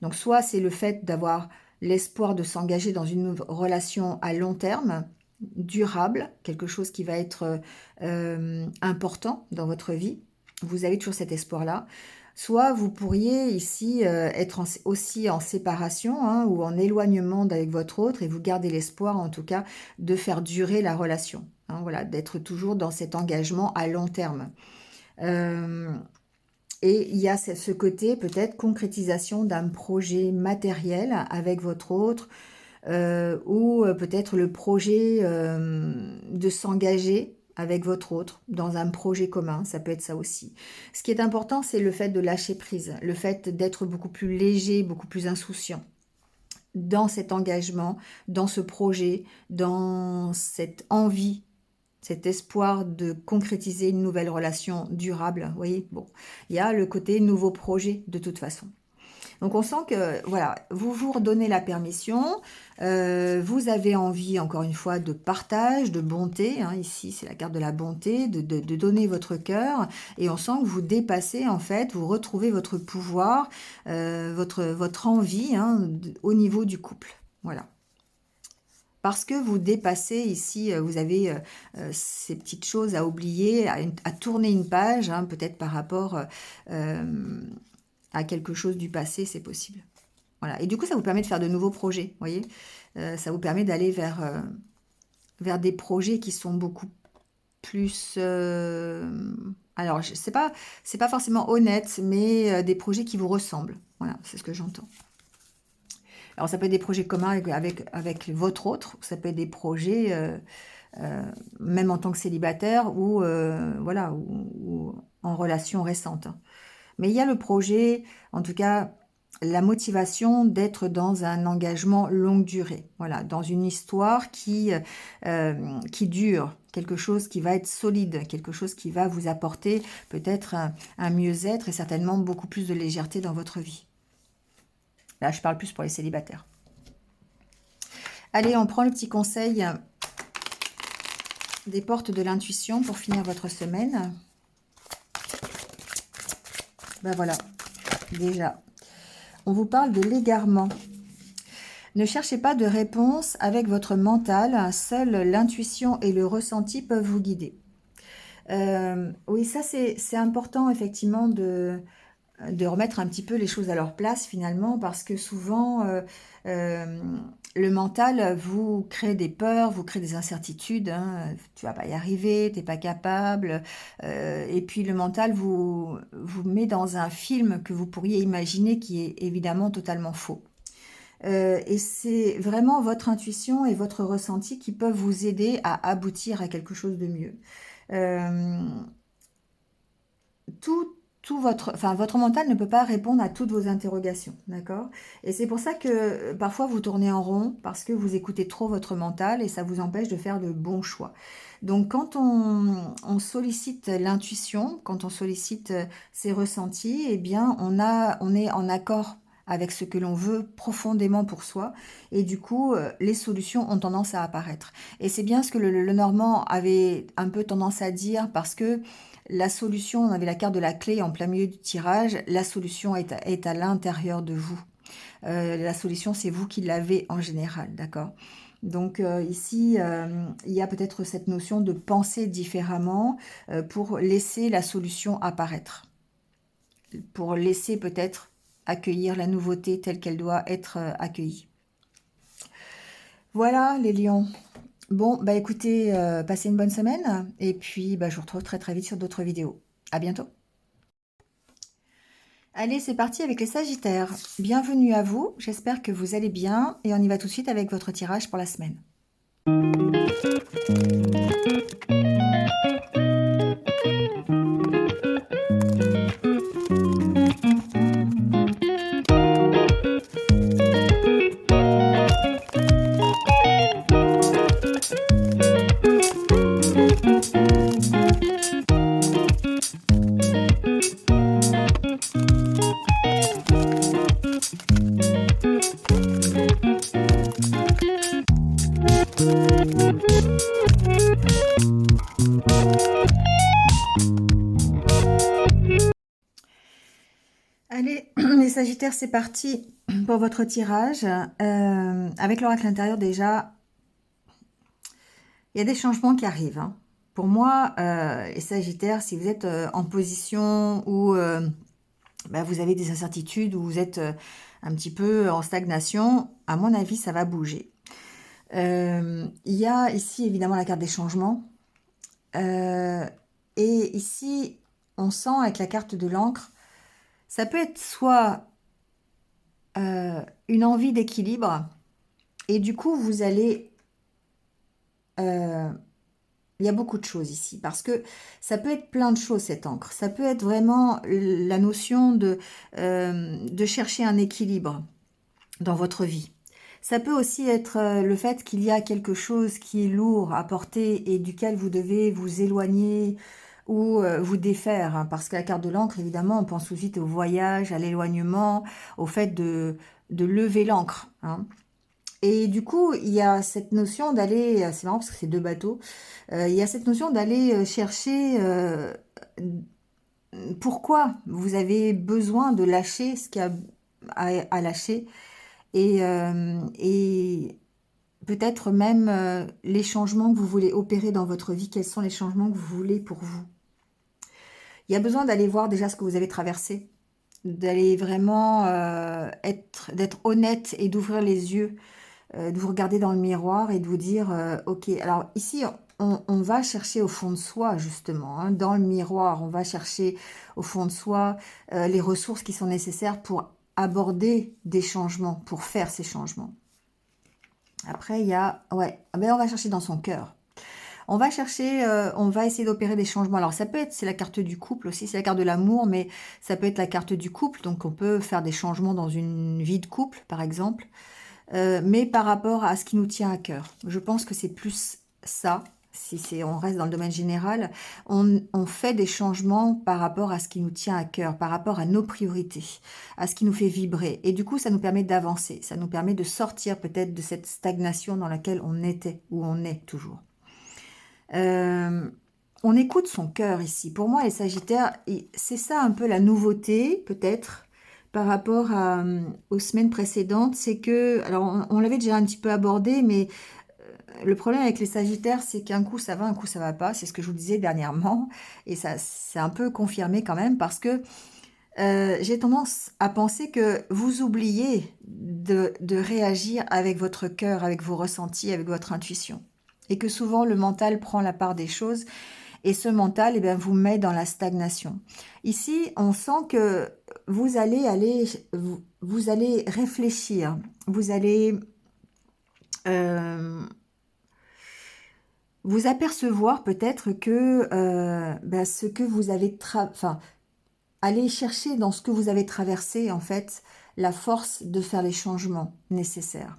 Donc soit c'est le fait d'avoir l'espoir de s'engager dans une relation à long terme, durable, quelque chose qui va être important dans votre vie. Vous avez toujours cet espoir-là. Soit vous pourriez ici être aussi en séparation, hein, ou en éloignement avec votre autre, et vous gardez l'espoir en tout cas de faire durer la relation, hein, voilà, d'être toujours dans cet engagement à long terme. Et il y a ce côté peut-être concrétisation d'un projet matériel avec votre autre, ou peut-être le projet de s'engager avec votre autre dans un projet commun, ça peut être ça aussi. Ce qui est important, c'est le fait de lâcher prise, le fait d'être beaucoup plus léger, beaucoup plus insouciant dans cet engagement, dans ce projet, dans cette envie, cet espoir de concrétiser une nouvelle relation durable. Vous voyez, bon, il y a le côté nouveau projet de toute façon. Donc on sent que voilà, vous vous redonnez la permission, vous avez envie encore une fois de partage, de bonté, hein, ici c'est la carte de la bonté, de donner votre cœur, et on sent que vous dépassez en fait, vous retrouvez votre pouvoir, votre envie, hein, au niveau du couple. Voilà. Parce que vous dépassez ici, vous avez ces petites choses à oublier, à tourner une page, hein, peut-être par rapport à quelque chose du passé, c'est possible. Voilà. Et du coup, ça vous permet de faire de nouveaux projets, vous voyez. Ça vous permet d'aller vers des projets qui sont beaucoup plus... alors, c'est pas forcément honnête, mais des projets qui vous ressemblent. Voilà, c'est ce que j'entends. Alors, ça peut être des projets communs avec votre autre, ça peut être des projets, même en tant que célibataire, ou voilà, ou en relation récente. Mais il y a le projet, en tout cas, la motivation d'être dans un engagement longue durée. Voilà, dans une histoire qui dure, quelque chose qui va être solide, quelque chose qui va vous apporter peut-être un mieux-être et certainement beaucoup plus de légèreté dans votre vie. Là, je parle plus pour les célibataires. Allez, on prend le petit conseil des portes de l'intuition pour finir votre semaine. Ben voilà, déjà. On vous parle de l'égarement. Ne cherchez pas de réponse avec votre mental. Seule l'intuition et le ressenti peuvent vous guider. Oui, ça c'est important effectivement de remettre un petit peu les choses à leur place finalement, parce que souvent le mental vous crée des peurs, vous crée des incertitudes, hein. Tu vas pas y arriver, t'es pas capable, et puis le mental vous met dans un film que vous pourriez imaginer qui est évidemment totalement faux. Et c'est vraiment votre intuition et votre ressenti qui peuvent vous aider à aboutir à quelque chose de mieux. Euh, votre mental ne peut pas répondre à toutes vos interrogations, d'accord? Et c'est pour ça que parfois vous tournez en rond parce que vous écoutez trop votre mental et ça vous empêche de faire de bons choix. Donc quand on sollicite l'intuition, quand on sollicite ses ressentis, eh bien on est en accord avec ce que l'on veut profondément pour soi et du coup les solutions ont tendance à apparaître. Et c'est bien ce que le Normand avait un peu tendance à dire, parce que la solution, on avait la carte de la clé en plein milieu du tirage, la solution est à l'intérieur de vous. La solution, c'est vous qui l'avez en général, d'accord? Donc ici, il y a peut-être cette notion de penser différemment pour laisser la solution apparaître, pour laisser peut-être accueillir la nouveauté telle qu'elle doit être accueillie. Voilà les lions. Bon, bah écoutez, passez une bonne semaine et puis bah, je vous retrouve très très vite sur d'autres vidéos. À bientôt. Allez, c'est parti avec les Sagittaires. Bienvenue à vous, j'espère que vous allez bien et on y va tout de suite avec votre tirage pour la semaine. Allez, les Sagittaires, c'est parti pour votre tirage. Avec l'oracle intérieur, déjà, il y a des changements qui arrivent, hein. Pour moi, les Sagittaires, si vous êtes en position où bah, vous avez des incertitudes, où vous êtes un petit peu en stagnation, à mon avis, ça va bouger. Il y a ici, évidemment, la carte des changements. Et ici, on sent avec la carte de l'encre, ça peut être soit une envie d'équilibre, et du coup, vous allez... il y a beaucoup de choses ici, parce que ça peut être plein de choses, cette encre. Ça peut être vraiment la notion de chercher un équilibre dans votre vie. Ça peut aussi être le fait qu'il y a quelque chose qui est lourd à porter et duquel vous devez vous éloigner ou vous défaire, hein, parce que la carte de l'encre, évidemment, on pense tout de suite au voyage, à l'éloignement, au fait de lever l'ancre, hein. Et du coup, il y a cette notion d'aller, c'est marrant parce que c'est deux bateaux, il y a cette notion d'aller chercher pourquoi vous avez besoin de lâcher ce qu'il y a à lâcher et peut-être même les changements que vous voulez opérer dans votre vie, quels sont les changements que vous voulez pour vous. Il y a besoin d'aller voir déjà ce que vous avez traversé, d'aller vraiment d'être honnête et d'ouvrir les yeux, de vous regarder dans le miroir et de vous dire, ok, alors ici, on va chercher au fond de soi, justement, hein, dans le miroir, on va chercher au fond de soi les ressources qui sont nécessaires pour aborder des changements, pour faire ces changements. Après, il y a, ouais, ben on va chercher dans son cœur. On va chercher, on va essayer d'opérer des changements. Alors ça peut être, c'est la carte du couple aussi, c'est la carte de l'amour, mais ça peut être la carte du couple. Donc on peut faire des changements dans une vie de couple, par exemple. Mais par rapport à ce qui nous tient à cœur. Je pense que c'est plus ça. si on reste dans le domaine général, on fait des changements par rapport à ce qui nous tient à cœur, par rapport à nos priorités, à ce qui nous fait vibrer. Et du coup, ça nous permet d'avancer, ça nous permet de sortir peut-être de cette stagnation dans laquelle on était ou on est toujours. On écoute son cœur ici. Pour moi, les Sagittaires, c'est ça un peu la nouveauté, peut-être, par rapport aux semaines précédentes. C'est que, alors on l'avait déjà un petit peu abordé, mais le problème avec les Sagittaires, c'est qu'un coup ça va, un coup ça va pas. C'est ce que je vous disais dernièrement. Et ça, c'est un peu confirmé quand même, parce que j'ai tendance à penser que vous oubliez de réagir avec votre cœur, avec vos ressentis, avec votre intuition. Et que souvent le mental prend la part des choses et ce mental eh bien, vous met dans la stagnation. Ici, on sent que vous allez réfléchir, vous allez vous apercevoir peut-être que ce que vous avez aller chercher dans ce que vous avez traversé en fait la force de faire les changements nécessaires.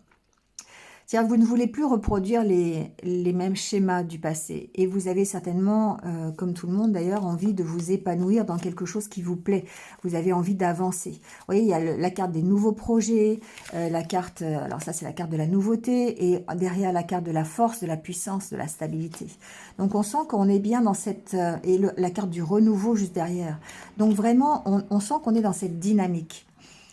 C'est-à-dire que vous ne voulez plus reproduire les mêmes schémas du passé. Et vous avez certainement, comme tout le monde d'ailleurs, envie de vous épanouir dans quelque chose qui vous plaît. Vous avez envie d'avancer. Vous voyez, il y a la carte des nouveaux projets, la carte, alors ça c'est la carte de la nouveauté, et derrière la carte de la force, de la puissance, de la stabilité. Donc on sent qu'on est bien dans cette... la carte du renouveau juste derrière. Donc vraiment, on sent qu'on est dans cette dynamique.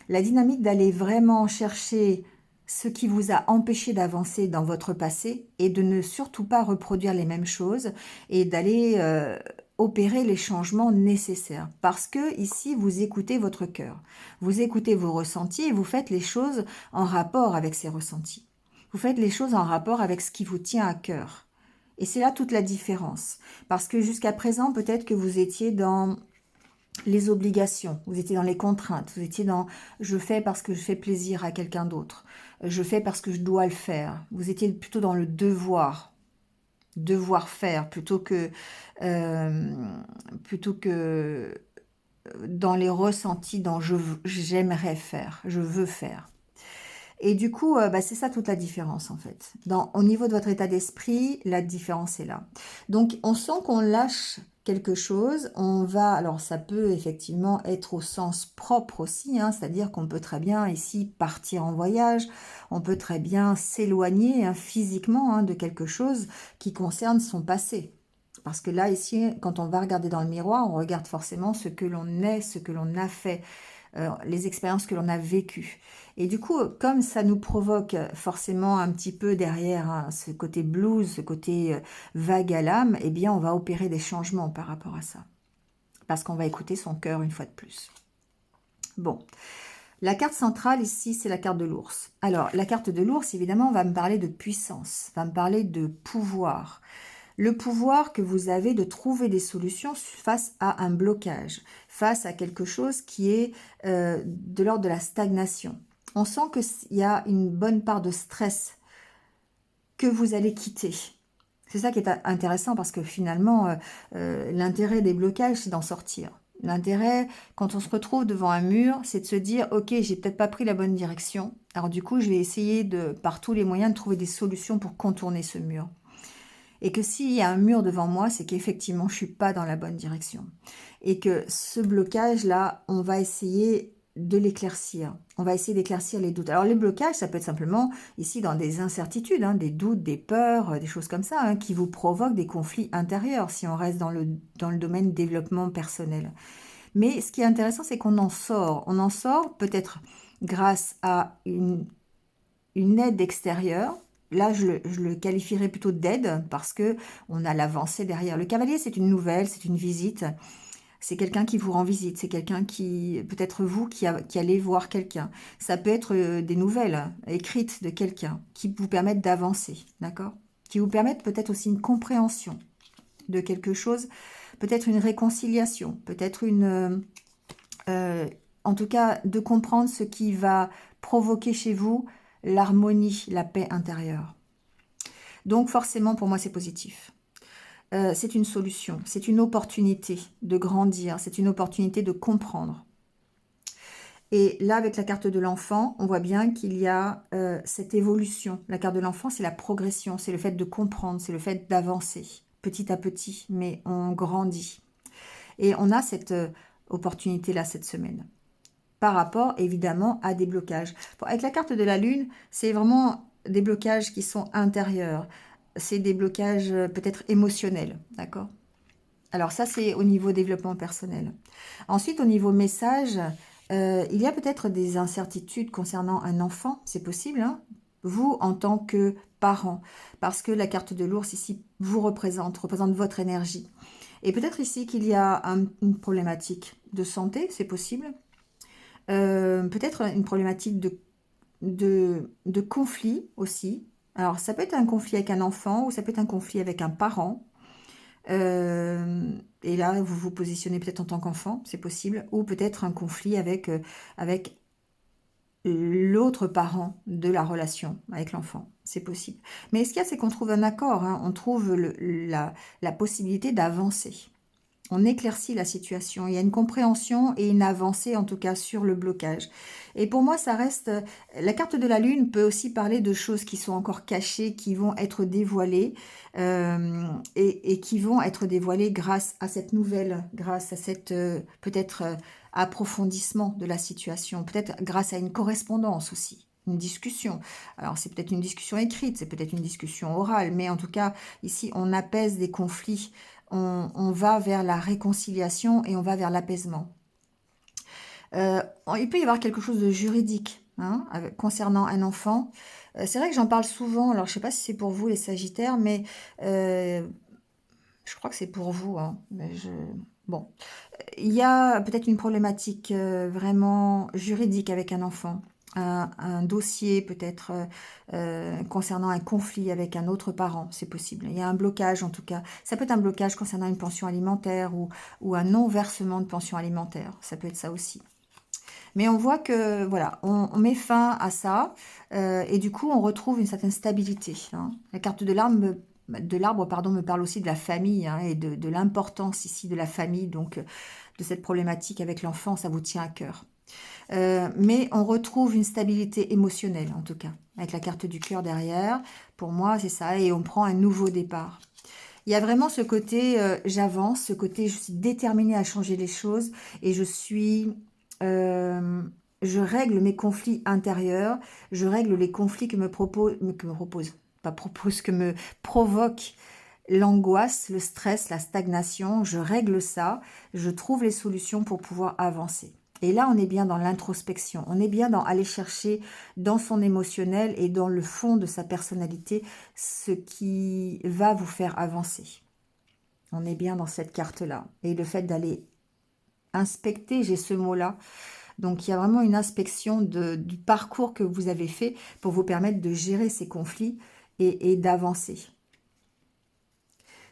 La dynamique d'aller vraiment chercher ce qui vous a empêché d'avancer dans votre passé et de ne surtout pas reproduire les mêmes choses et d'aller opérer les changements nécessaires. Parce que ici, vous écoutez votre cœur, vous écoutez vos ressentis et vous faites les choses en rapport avec ces ressentis. Vous faites les choses en rapport avec ce qui vous tient à cœur. Et c'est là toute la différence. Parce que jusqu'à présent, peut-être que vous étiez dans les obligations, vous étiez dans les contraintes, vous étiez dans « je fais parce que je fais plaisir à quelqu'un d'autre », « je fais parce que je dois le faire ». Vous étiez plutôt dans le devoir faire, plutôt que dans les ressentis dans « j'aimerais faire »,« je veux faire ». Et du coup, c'est ça toute la différence en fait. Au niveau de votre état d'esprit, la différence est là. Donc, on sent qu'on lâche quelque chose. Alors ça peut effectivement être au sens propre aussi, hein, c'est-à-dire qu'on peut très bien ici partir en voyage, on peut très bien s'éloigner physiquement de quelque chose qui concerne son passé. Parce que là, ici, quand on va regarder dans le miroir, on regarde forcément ce que l'on est, ce que l'on a fait, les expériences que l'on a vécues. Et du coup, comme ça nous provoque forcément un petit peu derrière ce côté blues, ce côté vague à l'âme, eh bien, on va opérer des changements par rapport à ça. Parce qu'on va écouter son cœur une fois de plus. Bon. La carte centrale ici, c'est la carte de l'ours. Alors, la carte de l'ours, évidemment, va me parler de puissance, va me parler de pouvoir. Le pouvoir que vous avez de trouver des solutions face à un blocage, face à quelque chose qui est de l'ordre de la stagnation. On sent qu'il y a une bonne part de stress que vous allez quitter. C'est ça qui est intéressant parce que finalement, l'intérêt des blocages, c'est d'en sortir. L'intérêt, quand on se retrouve devant un mur, c'est de se dire « Ok, j'ai peut-être pas pris la bonne direction. Alors du coup, je vais essayer par tous les moyens de trouver des solutions pour contourner ce mur. » Et que s'il y a un mur devant moi, c'est qu'effectivement, je ne suis pas dans la bonne direction. Et que ce blocage-là, on va essayer de l'éclaircir. On va essayer d'éclaircir les doutes. Alors, les blocages, ça peut être simplement, ici, dans des incertitudes, des doutes, des peurs, des choses comme ça, qui vous provoquent des conflits intérieurs, si on reste dans le domaine développement personnel. Mais ce qui est intéressant, c'est qu'on en sort. On en sort peut-être grâce à une aide extérieure. Là, je le qualifierais plutôt d'aide parce que on a l'avancée derrière. Le cavalier, c'est une nouvelle, c'est une visite. C'est quelqu'un qui vous rend visite. C'est quelqu'un qui, peut-être vous, qui allez voir quelqu'un. Ça peut être des nouvelles écrites de quelqu'un qui vous permettent d'avancer, d'accord? Qui vous permettent peut-être aussi une compréhension de quelque chose, peut-être une réconciliation, peut-être en tout cas, de comprendre ce qui va provoquer chez vous l'harmonie, la paix intérieure. Donc forcément, pour moi, c'est positif. C'est une solution, c'est une opportunité de grandir, c'est une opportunité de comprendre. Et là, avec la carte de l'enfant, on voit bien qu'il y a cette évolution. La carte de l'enfant, c'est la progression, c'est le fait de comprendre, c'est le fait d'avancer petit à petit, mais on grandit. Et on a cette opportunité-là cette semaine, par rapport évidemment à des blocages. Bon, avec la carte de la Lune, c'est vraiment des blocages qui sont intérieurs. C'est des blocages peut-être émotionnels, d'accord? Alors ça, c'est au niveau développement personnel. Ensuite, au niveau message, il y a peut-être des incertitudes concernant un enfant, c'est possible, hein, vous en tant que parent, parce que la carte de l'ours ici vous représente votre énergie. Et peut-être ici qu'il y a une problématique de santé, c'est possible. Peut-être une problématique de conflit aussi. Alors ça peut être un conflit avec un enfant ou ça peut être un conflit avec un parent. Et là, vous vous positionnez peut-être en tant qu'enfant, c'est possible, ou peut-être un conflit avec l'autre parent de la relation avec l'enfant, c'est possible. Mais ce qu'il y a, c'est qu'on trouve un accord, hein, on trouve la possibilité d'avancer. On éclaircit la situation, il y a une compréhension et une avancée en tout cas sur le blocage. Et pour moi, ça reste... La carte de la Lune peut aussi parler de choses qui sont encore cachées, qui vont être dévoilées et qui vont être dévoilées grâce à cette nouvelle, grâce à cette peut-être approfondissement de la situation, peut-être grâce à une correspondance aussi. Une discussion. Alors c'est peut-être une discussion écrite, c'est peut-être une discussion orale, mais en tout cas, ici, on apaise des conflits, on va vers la réconciliation et on va vers l'apaisement. Il peut y avoir quelque chose de juridique hein, concernant un enfant. C'est vrai que j'en parle souvent, alors je ne sais pas si c'est pour vous les Sagittaires, mais je crois que c'est pour vous. Hein, mais bon. Il y a peut-être une problématique vraiment juridique avec un enfant. Un dossier peut-être concernant un conflit avec un autre parent, c'est possible. Il y a un blocage en tout cas. Ça peut être un blocage concernant une pension alimentaire ou un non-versement de pension alimentaire. Ça peut être ça aussi. Mais on voit que voilà, on met fin à ça et du coup on retrouve une certaine stabilité. Hein. La carte de l'arbre pardon, me parle aussi de la famille hein, et de l'importance ici de la famille, donc de cette problématique avec l'enfant, ça vous tient à cœur. Mais on retrouve une stabilité émotionnelle en tout cas, avec la carte du cœur derrière. Pour moi, c'est ça, et on prend un nouveau départ. Il y a vraiment ce côté, j'avance, ce côté, je suis déterminée à changer les choses et je règle mes conflits intérieurs, je règle les conflits que me provoque l'angoisse, le stress, la stagnation, je règle ça, je trouve les solutions pour pouvoir avancer. Et là, on est bien dans l'introspection, on est bien dans aller chercher dans son émotionnel et dans le fond de sa personnalité ce qui va vous faire avancer. On est bien dans cette carte-là. Et le fait d'aller inspecter, j'ai ce mot-là, donc il y a vraiment une inspection du parcours que vous avez fait pour vous permettre de gérer ces conflits et d'avancer.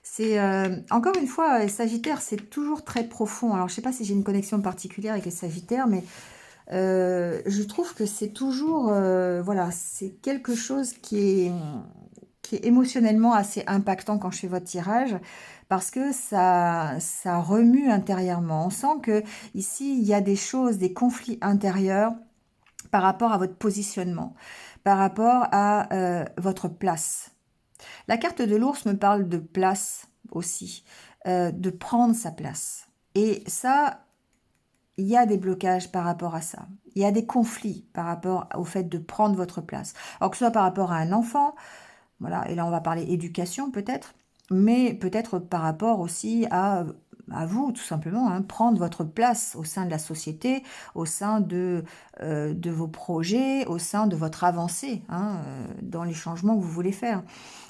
C'est encore une fois, Sagittaire, c'est toujours très profond. Alors je ne sais pas si j'ai une connexion particulière avec les Sagittaires, mais je trouve que c'est toujours, voilà, c'est quelque chose qui est émotionnellement assez impactant quand je fais votre tirage, parce que ça remue intérieurement. On sent que ici, il y a des choses, des conflits intérieurs par rapport à votre positionnement, par rapport à votre place. La carte de l'ours me parle de place aussi, de prendre sa place. Et ça, il y a des blocages par rapport à ça. Il y a des conflits par rapport au fait de prendre votre place. Alors que ce soit par rapport à un enfant, voilà, et là on va parler éducation peut-être, mais peut-être par rapport aussi à vous, tout simplement, hein, prendre votre place au sein de la société, au sein de vos projets, au sein de votre avancée, hein, dans les changements que vous voulez faire.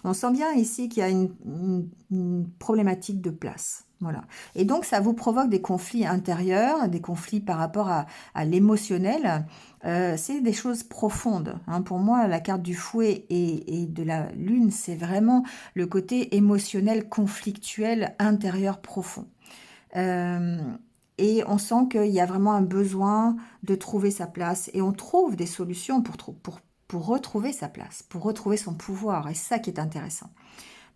On sent bien ici qu'il y a une problématique de place. Voilà. Et donc, ça vous provoque des conflits intérieurs, des conflits par rapport à l'émotionnel. C'est des choses profondes. Hein. Pour moi, la carte du fouet et de la lune, c'est vraiment le côté émotionnel, conflictuel, intérieur profond. Euh, et on sent qu'il y a vraiment un besoin de trouver sa place. Et on trouve des solutions pour retrouver sa place, pour retrouver son pouvoir. Et c'est ça qui est intéressant.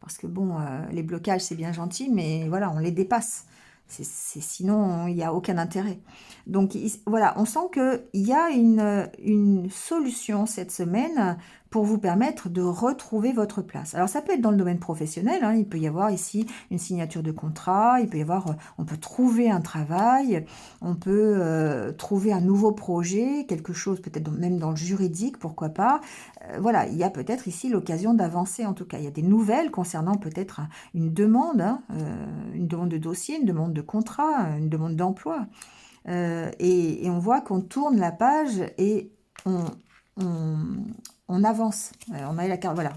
Parce que bon, les blocages, c'est bien gentil, mais voilà, on les dépasse. Sinon, il n'y a aucun intérêt. Donc voilà, on sent qu'il y a une solution cette semaine pour vous permettre de retrouver votre place. Alors ça peut être dans le domaine professionnel, hein, il peut y avoir ici une signature de contrat, il peut y avoir, on peut trouver un travail, on peut trouver un nouveau projet, quelque chose peut-être même dans le juridique, pourquoi pas. Voilà, il y a peut-être ici l'occasion d'avancer en tout cas. Il y a des nouvelles concernant peut-être une demande, hein, une demande de dossier, une demande de contrat, une demande d'emploi. Et on voit qu'on tourne la page et on, on avance. On a la carte, voilà,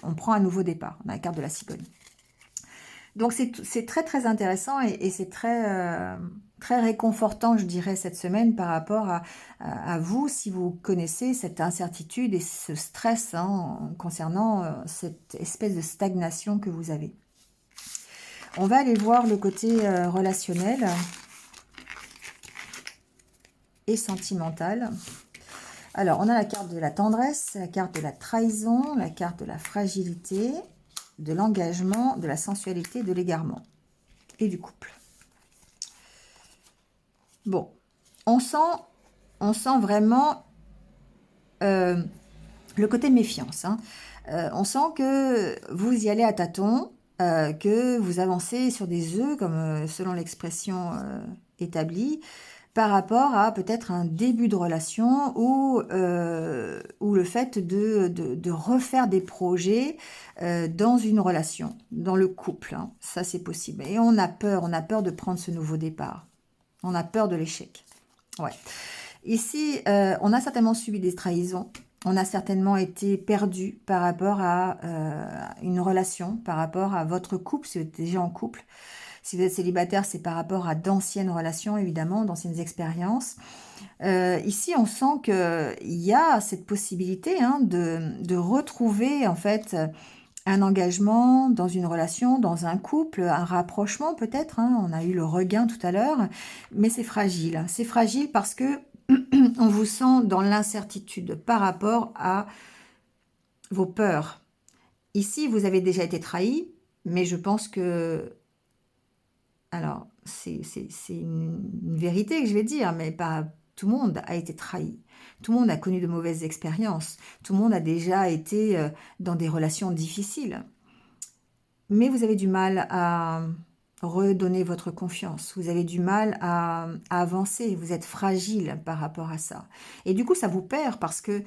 on prend un nouveau départ. On a la carte de la cigogne. Donc c'est très très intéressant et c'est très réconfortant, je dirais, cette semaine par rapport à vous, si vous connaissez cette incertitude et ce stress hein, concernant cette espèce de stagnation que vous avez. On va aller voir le côté relationnel et sentimental. Alors, on a la carte de la tendresse, la carte de la trahison, la carte de la fragilité, de l'engagement, de la sensualité, de l'égarement et du couple. Bon, on sent vraiment le côté méfiance. Hein. On sent que vous y allez à tâtons, que vous avancez sur des œufs, comme selon l'expression établie, par rapport à peut-être un début de relation ou le fait de refaire des projets dans une relation, dans le couple. Hein. Ça, c'est possible. Et on a peur de prendre ce nouveau départ. On a peur de l'échec. Ouais. Ici, on a certainement subi des trahisons. On a certainement été perdu par rapport à une relation, par rapport à votre couple, si vous êtes déjà en couple. Si vous êtes célibataire, c'est par rapport à d'anciennes relations, évidemment, d'anciennes expériences. Ici, on sent qu'il y a cette possibilité hein, de retrouver, en fait, un engagement dans une relation, dans un couple, un rapprochement peut-être. Hein. On a eu le regain tout à l'heure, mais c'est fragile. C'est fragile parce que on vous sent dans l'incertitude par rapport à vos peurs. Ici, vous avez déjà été trahi, mais je pense que alors, c'est une vérité que je vais dire, mais pas tout le monde a été trahi. Tout le monde a connu de mauvaises expériences. Tout le monde a déjà été dans des relations difficiles. Mais vous avez du mal à redonner votre confiance. Vous avez du mal à avancer. Vous êtes fragile par rapport à ça. Et du coup, ça vous perd parce que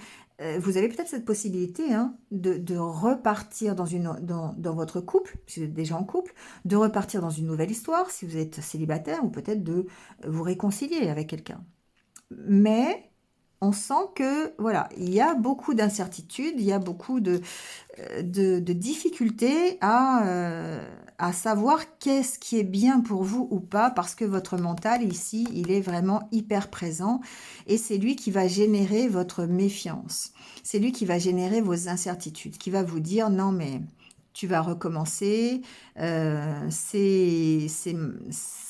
vous avez peut-être cette possibilité hein, de repartir dans votre couple, si vous êtes déjà en couple, de repartir dans une nouvelle histoire, si vous êtes célibataire, ou peut-être de vous réconcilier avec quelqu'un. Mais on sent que voilà, il y a beaucoup d'incertitudes, il y a beaucoup de difficultés à savoir qu'est-ce qui est bien pour vous ou pas, parce que votre mental ici, il est vraiment hyper présent et c'est lui qui va générer votre méfiance. C'est lui qui va générer vos incertitudes, qui va vous dire non mais tu vas recommencer, ça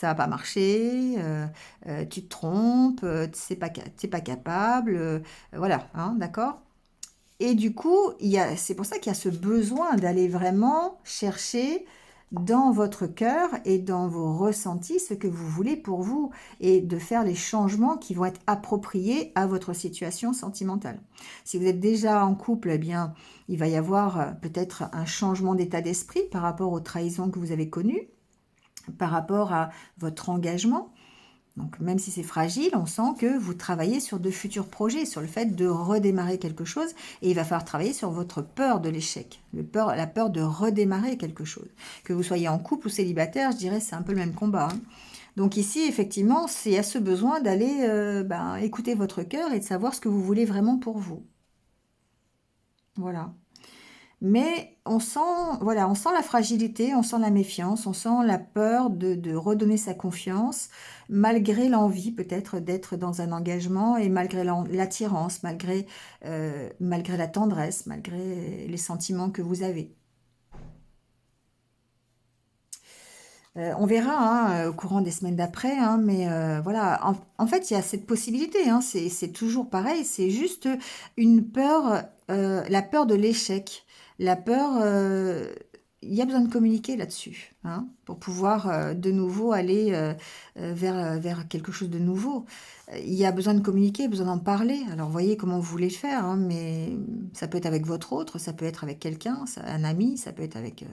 va pas marcher, tu te trompes, t'es pas capable, voilà, hein, d'accord? Et du coup, c'est pour ça qu'il y a ce besoin d'aller vraiment chercher dans votre cœur et dans vos ressentis ce que vous voulez pour vous et de faire les changements qui vont être appropriés à votre situation sentimentale. Si vous êtes déjà en couple, eh bien, il va y avoir peut-être un changement d'état d'esprit par rapport aux trahisons que vous avez connues, par rapport à votre engagement. Donc même si c'est fragile, on sent que vous travaillez sur de futurs projets, sur le fait de redémarrer quelque chose. Et il va falloir travailler sur votre peur de l'échec, la peur de redémarrer quelque chose. Que vous soyez en couple ou célibataire, je dirais c'est un peu le même combat. Hein. Donc ici, effectivement, c'est à ce besoin d'aller écouter votre cœur et de savoir ce que vous voulez vraiment pour vous. Voilà. Mais voilà, on sent la fragilité, on sent la méfiance, on sent la peur de redonner sa confiance, malgré l'envie peut-être d'être dans un engagement et malgré l'attirance, malgré la tendresse, malgré les sentiments que vous avez. On verra hein, au courant des semaines d'après, hein, mais voilà, en fait, il y a cette possibilité, hein, c'est toujours pareil, c'est juste une peur, la peur de l'échec, la peur il y a besoin de communiquer là-dessus, hein, pour pouvoir de nouveau aller vers quelque chose de nouveau. Il y a besoin de communiquer, besoin d'en parler. Alors, voyez comment vous voulez le faire, hein, mais ça peut être avec votre autre, ça peut être avec quelqu'un, un ami, ça peut être avec...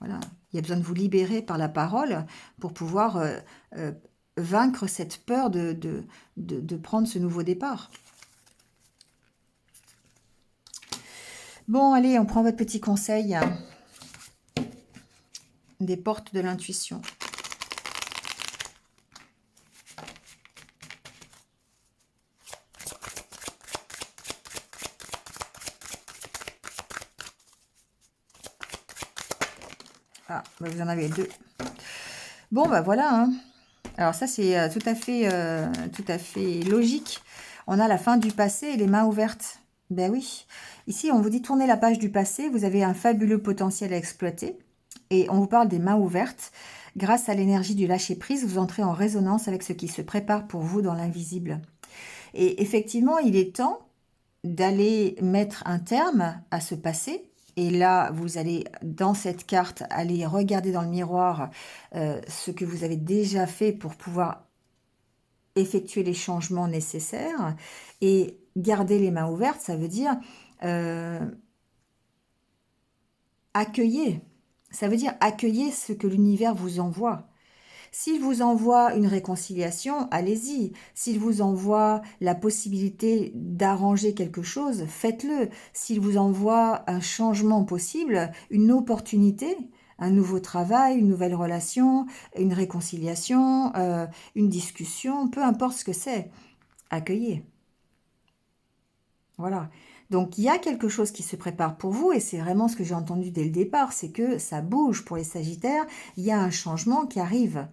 voilà. Il y a besoin de vous libérer par la parole pour pouvoir euh, vaincre cette peur de prendre ce nouveau départ. Bon, allez, on prend votre petit conseil des portes de l'intuition. Ah, bah, vous en avez deux. Bon, bah voilà, hein. Alors ça, c'est tout à fait logique. On a la fin du passé et les mains ouvertes. Ben oui. Ici, on vous dit tournez la page du passé. Vous avez un fabuleux potentiel à exploiter. Et on vous parle des mains ouvertes. Grâce à l'énergie du lâcher-prise, vous entrez en résonance avec ce qui se prépare pour vous dans l'invisible. Et effectivement, il est temps d'aller mettre un terme à ce passé. Et là, vous allez, dans cette carte, aller regarder dans le miroir ce que vous avez déjà fait pour pouvoir effectuer les changements nécessaires. Et garder les mains ouvertes, ça veut dire accueillir. Ça veut dire accueillir ce que l'univers vous envoie. S'il vous envoie une réconciliation, allez-y. S'il vous envoie la possibilité d'arranger quelque chose, faites-le. S'il vous envoie un changement possible, une opportunité, un nouveau travail, une nouvelle relation, une réconciliation, une discussion, peu importe ce que c'est, accueillez. Voilà. Donc, il y a quelque chose qui se prépare pour vous et c'est vraiment ce que j'ai entendu dès le départ, c'est que ça bouge pour les Sagittaires, il y a un changement qui arrive.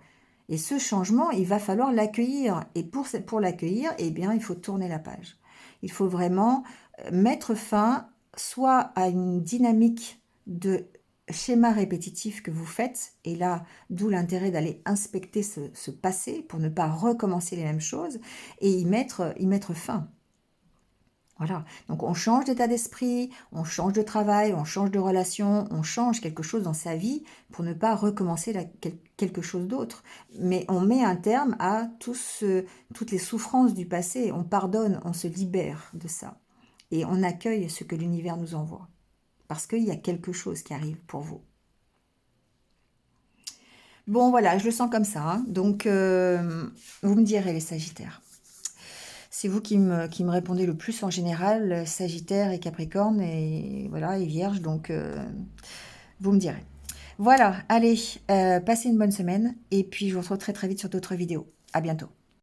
Et ce changement, il va falloir l'accueillir. Et pour l'accueillir, eh bien, il faut tourner la page. Il faut vraiment mettre fin soit à une dynamique de schéma répétitif que vous faites, et là, d'où l'intérêt d'aller inspecter ce passé pour ne pas recommencer les mêmes choses, et y mettre fin. Voilà, donc on change d'état d'esprit, on change de travail, on change de relation, on change quelque chose dans sa vie pour ne pas recommencer quelque chose d'autre. Mais on met un terme à toutes les souffrances du passé, on pardonne, on se libère de ça. Et on accueille ce que l'univers nous envoie. Parce qu'il y a quelque chose qui arrive pour vous. Bon voilà, je le sens comme ça, hein. Donc vous me direz les Sagittaires. C'est vous qui me répondez le plus en général, Sagittaire et Capricorne, et voilà, et Vierge, donc vous me direz. Voilà, allez, passez une bonne semaine, et puis je vous retrouve très très vite sur d'autres vidéos. À bientôt.